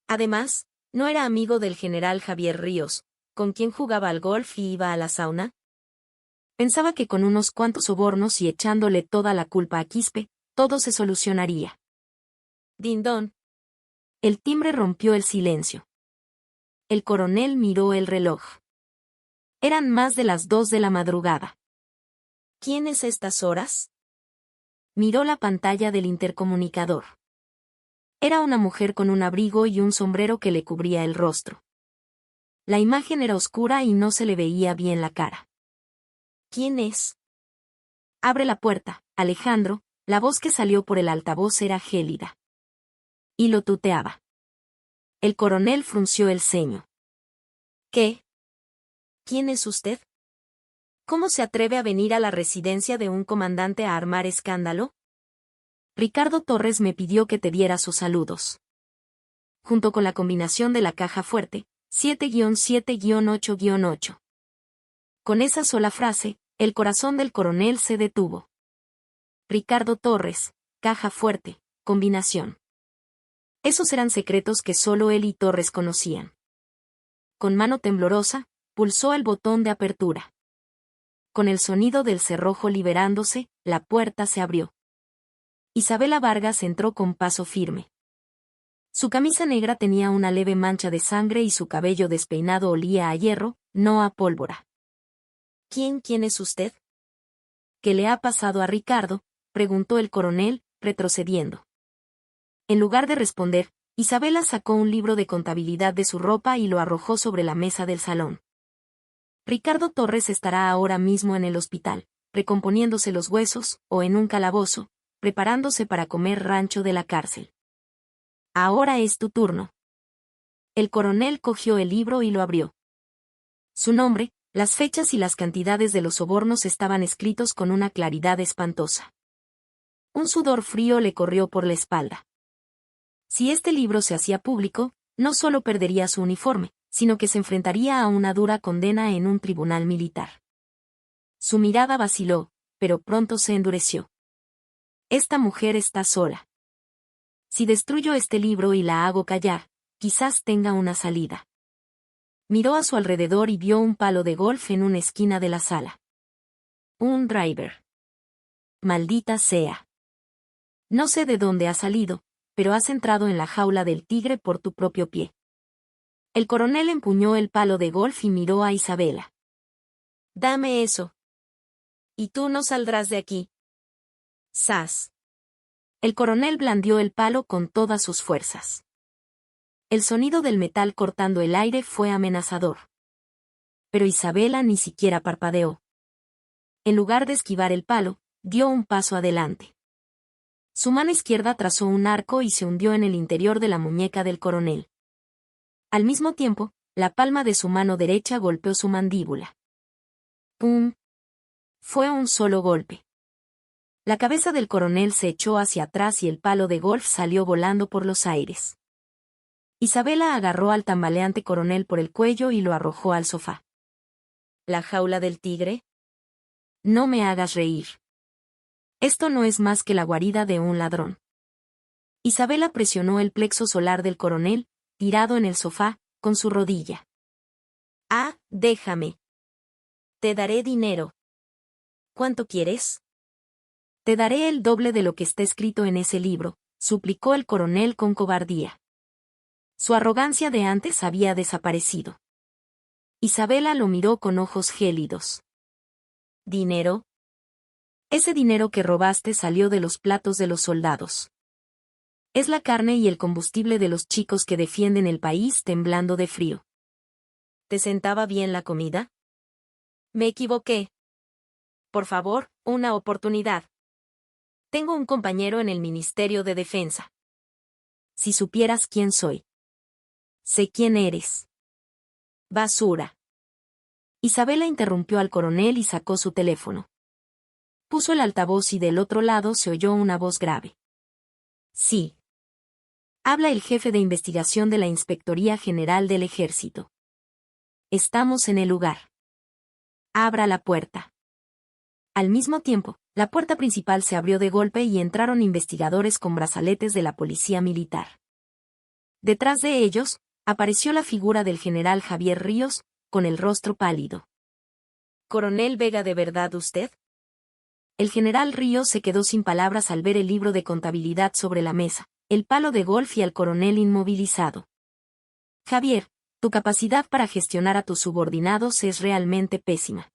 Además, ¿no era amigo del general Javier Ríos, con quien jugaba al golf y iba a la sauna? Pensaba que con unos cuantos sobornos y echándole toda la culpa a Quispe, todo se solucionaría. Dindón. El timbre rompió el silencio. El coronel miró el reloj. Eran más de las 2 de la madrugada. ¿Quién es estas horas? Miró la pantalla del intercomunicador. Era una mujer con un abrigo y un sombrero que le cubría el rostro. La imagen era oscura y no se le veía bien la cara. ¿Quién es? Abre la puerta, Alejandro. La voz que salió por el altavoz era gélida. Y lo tuteaba. El coronel frunció el ceño. ¿Qué? ¿Quién es usted? ¿Cómo se atreve a venir a la residencia de un comandante a armar escándalo? Ricardo Torres me pidió que te diera sus saludos. Junto con la combinación de la caja fuerte, 7-7-8-8. Con esa sola frase, el corazón del coronel se detuvo. Ricardo Torres, caja fuerte, combinación. Esos eran secretos que solo él y Torres conocían. Con mano temblorosa, pulsó el botón de apertura. Con el sonido del cerrojo liberándose, la puerta se abrió. Isabela Vargas entró con paso firme. Su camisa negra tenía una leve mancha de sangre y su cabello despeinado olía a hierro, no a pólvora. ¿Quién es usted? ¿Qué le ha pasado a Ricardo?, preguntó el coronel, retrocediendo. En lugar de responder, Isabela sacó un libro de contabilidad de su ropa y lo arrojó sobre la mesa del salón. Ricardo Torres estará ahora mismo en el hospital, recomponiéndose los huesos, o en un calabozo, preparándose para comer rancho de la cárcel. Ahora es tu turno. El coronel cogió el libro y lo abrió. Su nombre, las fechas y las cantidades de los sobornos estaban escritos con una claridad espantosa. Un sudor frío le corrió por la espalda. Si este libro se hacía público, no solo perdería su uniforme, sino que se enfrentaría a una dura condena en un tribunal militar. Su mirada vaciló, pero pronto se endureció. Esta mujer está sola. Si destruyo este libro y la hago callar, quizás tenga una salida. Miró a su alrededor y vio un palo de golf en una esquina de la sala. Un driver. Maldita sea. No sé de dónde ha salido, pero has entrado en la jaula del tigre por tu propio pie. El coronel empuñó el palo de golf y miró a Isabela. Dame eso. Y tú no saldrás de aquí. ¡Sas! El coronel blandió el palo con todas sus fuerzas. El sonido del metal cortando el aire fue amenazador. Pero Isabela ni siquiera parpadeó. En lugar de esquivar el palo, dio un paso adelante. Su mano izquierda trazó un arco y se hundió en el interior de la muñeca del coronel. Al mismo tiempo, la palma de su mano derecha golpeó su mandíbula. ¡Pum! Fue un solo golpe. La cabeza del coronel se echó hacia atrás y el palo de golf salió volando por los aires. Isabela agarró al tambaleante coronel por el cuello y lo arrojó al sofá. ¿La jaula del tigre? No me hagas reír. Esto no es más que la guarida de un ladrón. Isabela presionó el plexo solar del coronel, tirado en el sofá, con su rodilla. Ah, déjame. Te daré dinero. ¿Cuánto quieres? Te daré el doble de lo que está escrito en ese libro, suplicó el coronel con cobardía. Su arrogancia de antes había desaparecido. Isabela lo miró con ojos gélidos. ¿Dinero? Ese dinero que robaste salió de los platos de los soldados. Es la carne y el combustible de los chicos que defienden el país temblando de frío. ¿Te sentaba bien la comida? Me equivoqué. Por favor, una oportunidad. Tengo un compañero en el Ministerio de Defensa. Si supieras quién soy. Sé quién eres. Basura. Isabela interrumpió al coronel y sacó su teléfono. Puso el altavoz y del otro lado se oyó una voz grave. Sí. Habla el jefe de investigación de la Inspectoría General del Ejército. Estamos en el lugar. Abra la puerta. Al mismo tiempo, la puerta principal se abrió de golpe y entraron investigadores con brazaletes de la policía militar. Detrás de ellos, apareció la figura del general Javier Ríos, con el rostro pálido. ¿Coronel Vega, de verdad usted? El general Ríos se quedó sin palabras al ver el libro de contabilidad sobre la mesa, el palo de golf y al coronel inmovilizado. Javier, tu capacidad para gestionar a tus subordinados es realmente pésima.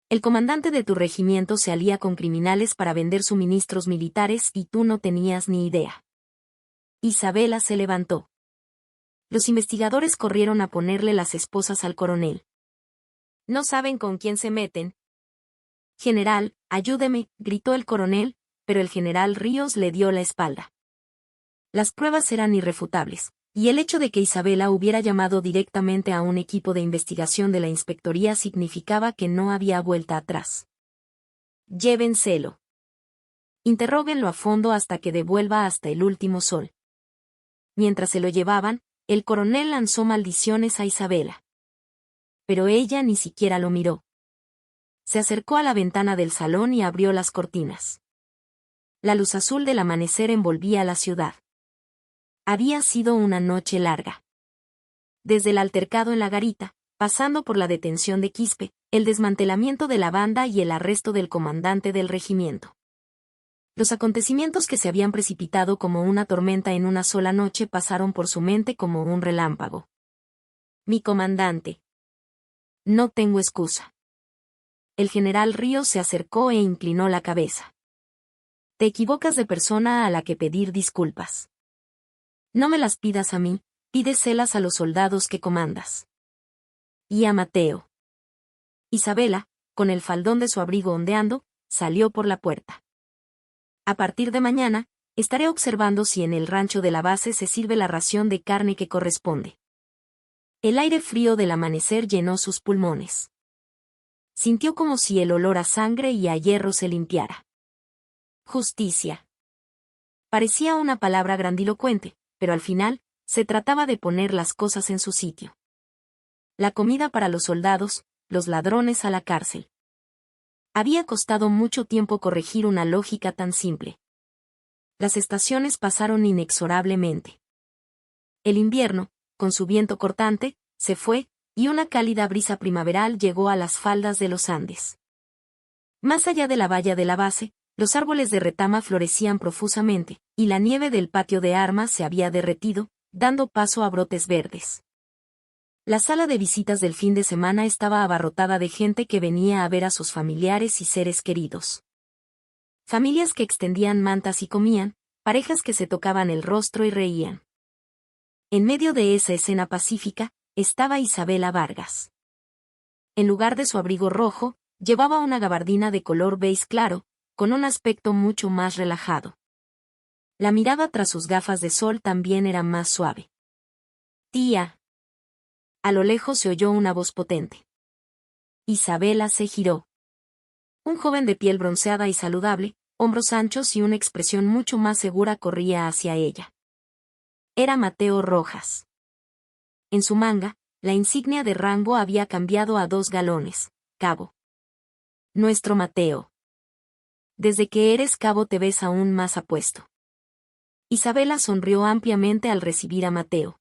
El comandante de tu regimiento se alía con criminales para vender suministros militares y tú no tenías ni idea. Isabela se levantó. Los investigadores corrieron a ponerle las esposas al coronel. No saben con quién se meten. General, ayúdeme, gritó el coronel, pero el general Ríos le dio la espalda. Las pruebas eran irrefutables, y el hecho de que Isabela hubiera llamado directamente a un equipo de investigación de la inspectoría significaba que no había vuelta atrás. Llévenselo. Interróguenlo a fondo hasta que devuelva hasta el último sol. Mientras se lo llevaban, el coronel lanzó maldiciones a Isabela. Pero ella ni siquiera lo miró. Se acercó a la ventana del salón y abrió las cortinas. La luz azul del amanecer envolvía la ciudad. Había sido una noche larga. Desde el altercado en la garita, pasando por la detención de Quispe, el desmantelamiento de la banda y el arresto del comandante del regimiento. Los acontecimientos que se habían precipitado como una tormenta en una sola noche pasaron por su mente como un relámpago. Mi comandante. No tengo excusa. El general Ríos se acercó e inclinó la cabeza. Te equivocas de persona a la que pedir disculpas. No me las pidas a mí, pídeselas a los soldados que comandas. Y a Mateo. Isabela, con el faldón de su abrigo ondeando, salió por la puerta. A partir de mañana, estaré observando si en el rancho de la base se sirve la ración de carne que corresponde. El aire frío del amanecer llenó sus pulmones. Sintió como si el olor a sangre y a hierro se limpiara. Justicia. Parecía una palabra grandilocuente, pero al final, se trataba de poner las cosas en su sitio. La comida para los soldados, los ladrones a la cárcel. Había costado mucho tiempo corregir una lógica tan simple. Las estaciones pasaron inexorablemente. El invierno, con su viento cortante, se fue, y una cálida brisa primaveral llegó a las faldas de los Andes. Más allá de la valla de la base, los árboles de retama florecían profusamente, y la nieve del patio de armas se había derretido, dando paso a brotes verdes. La sala de visitas del fin de semana estaba abarrotada de gente que venía a ver a sus familiares y seres queridos. Familias que extendían mantas y comían, parejas que se tocaban el rostro y reían. En medio de esa escena pacífica, estaba Isabela Vargas. En lugar de su abrigo rojo, llevaba una gabardina de color beige claro, con un aspecto mucho más relajado. La mirada tras sus gafas de sol también era más suave. «Tía». A lo lejos se oyó una voz potente. Isabela se giró. Un joven de piel bronceada y saludable, hombros anchos y una expresión mucho más segura corría hacia ella. Era Mateo Rojas. En su manga, la insignia de rango había cambiado a 2 galones, cabo. Nuestro Mateo. Desde que eres cabo te ves aún más apuesto. Isabela sonrió ampliamente al recibir a Mateo.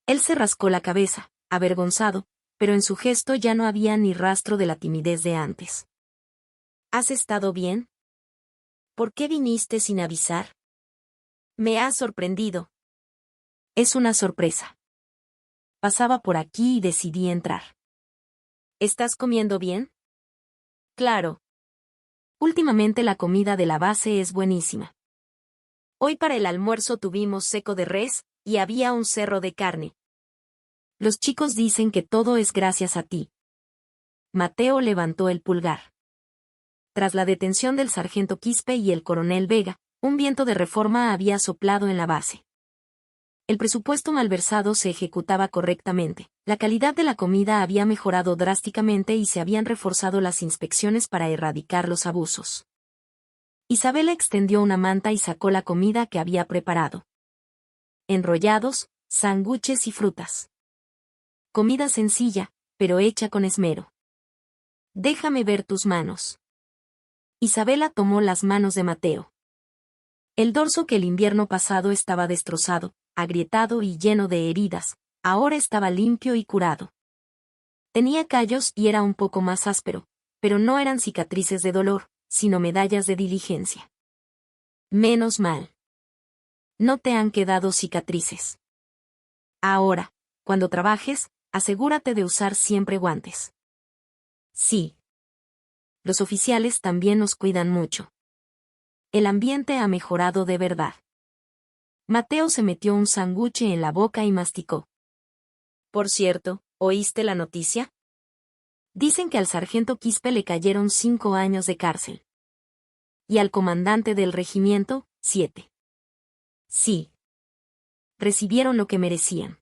Él se rascó la cabeza, avergonzado, pero en su gesto ya no había ni rastro de la timidez de antes. ¿Has estado bien? ¿Por qué viniste sin avisar? Me has sorprendido. Es una sorpresa. Pasaba por aquí y decidí entrar. ¿Estás comiendo bien? Claro. Últimamente la comida de la base es buenísima. Hoy para el almuerzo tuvimos seco de res, y había un cerro de carne. Los chicos dicen que todo es gracias a ti. Mateo levantó el pulgar. Tras la detención del sargento Quispe y el coronel Vega, un viento de reforma había soplado en la base. El presupuesto malversado se ejecutaba correctamente, la calidad de la comida había mejorado drásticamente y se habían reforzado las inspecciones para erradicar los abusos. Isabela extendió una manta y sacó la comida que había preparado. Enrollados, sándwiches y frutas. Comida sencilla, pero hecha con esmero. Déjame ver tus manos. Isabela tomó las manos de Mateo. El dorso que el invierno pasado estaba destrozado, agrietado y lleno de heridas, ahora estaba limpio y curado. Tenía callos y era un poco más áspero, pero no eran cicatrices de dolor, sino medallas de diligencia. Menos mal. No te han quedado cicatrices. Ahora, cuando trabajes, asegúrate de usar siempre guantes. Sí. Los oficiales también nos cuidan mucho. El ambiente ha mejorado de verdad. Mateo se metió un sándwich en la boca y masticó. Por cierto, ¿oíste la noticia? Dicen que al sargento Quispe le cayeron 5 años de cárcel. Y al comandante del regimiento, 7. Sí. Recibieron lo que merecían.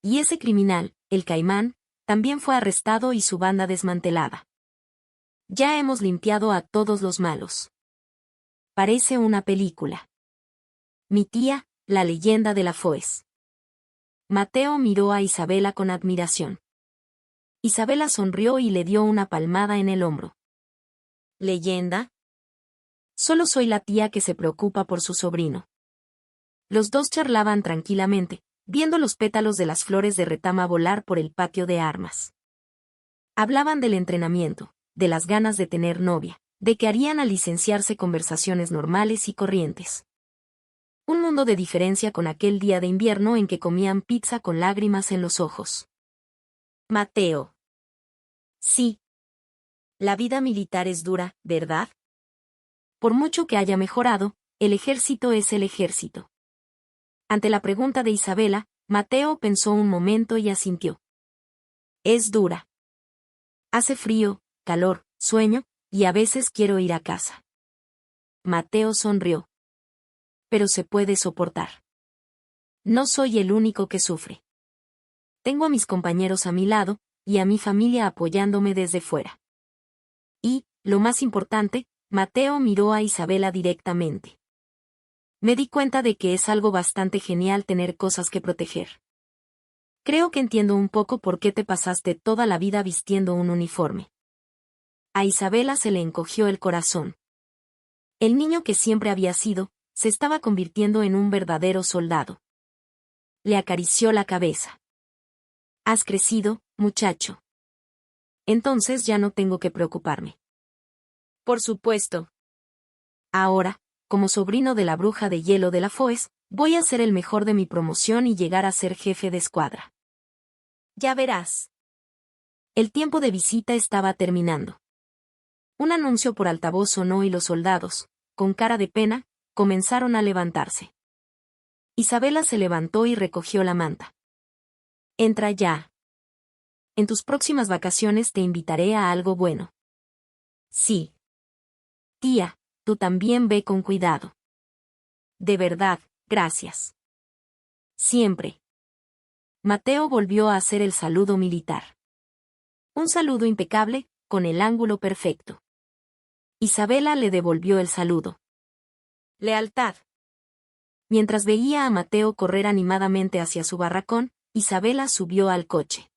Y ese criminal, el Caimán, también fue arrestado y su banda desmantelada. Ya hemos limpiado a todos los malos. Parece una película. Mi tía, la leyenda de la Foes. Mateo miró a Isabela con admiración. Isabela sonrió y le dio una palmada en el hombro. ¿Leyenda? Solo soy la tía que se preocupa por su sobrino. Los dos charlaban tranquilamente, viendo los pétalos de las flores de retama volar por el patio de armas. Hablaban del entrenamiento, de las ganas de tener novia, de que harían al licenciarse conversaciones normales y corrientes. Un mundo de diferencia con aquel día de invierno en que comían pizza con lágrimas en los ojos. Mateo. Sí. La vida militar es dura, ¿verdad? Por mucho que haya mejorado, el ejército es el ejército. Ante la pregunta de Isabela, Mateo pensó un momento y asintió. Es dura. Hace frío, calor, sueño, y a veces quiero ir a casa. Mateo sonrió. Pero se puede soportar. No soy el único que sufre. Tengo a mis compañeros a mi lado, y a mi familia apoyándome desde fuera. Y, lo más importante, Mateo miró a Isabela directamente. Me di cuenta de que es algo bastante genial tener cosas que proteger. Creo que entiendo un poco por qué te pasaste toda la vida vistiendo un uniforme. A Isabela se le encogió el corazón. El niño que siempre había sido, se estaba convirtiendo en un verdadero soldado. Le acarició la cabeza. Has crecido, muchacho. Entonces ya no tengo que preocuparme. Por supuesto. Ahora, como sobrino de la bruja de hielo de la Foes, voy a ser el mejor de mi promoción y llegar a ser jefe de escuadra. Ya verás. El tiempo de visita estaba terminando. Un anuncio por altavoz sonó y los soldados, con cara de pena, comenzaron a levantarse. Isabela se levantó y recogió la manta. Entra ya. En tus próximas vacaciones te invitaré a algo bueno. Sí. Tía, tú también ve con cuidado. De verdad, gracias. Siempre. Mateo volvió a hacer el saludo militar. Un saludo impecable, con el ángulo perfecto. Isabela le devolvió el saludo. Lealtad. Mientras veía a Mateo correr animadamente hacia su barracón, Isabela subió al coche.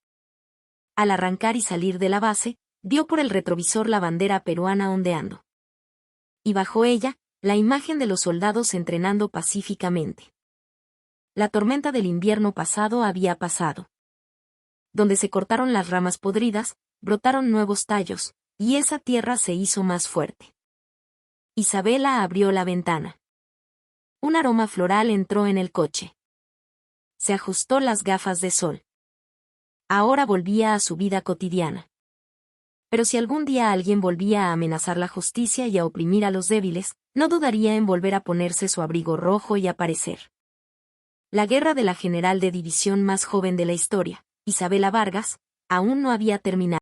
Al arrancar y salir de la base, vio por el retrovisor la bandera peruana ondeando. Y bajo ella, la imagen de los soldados entrenando pacíficamente. La tormenta del invierno pasado había pasado. Donde se cortaron las ramas podridas, brotaron nuevos tallos, y esa tierra se hizo más fuerte. Isabela abrió la ventana. Un aroma floral entró en el coche. Se ajustó las gafas de sol. Ahora volvía a su vida cotidiana. Pero si algún día alguien volvía a amenazar la justicia y a oprimir a los débiles, no dudaría en volver a ponerse su abrigo rojo y aparecer. La guerra de la general de división más joven de la historia, Isabela Vargas, aún no había terminado.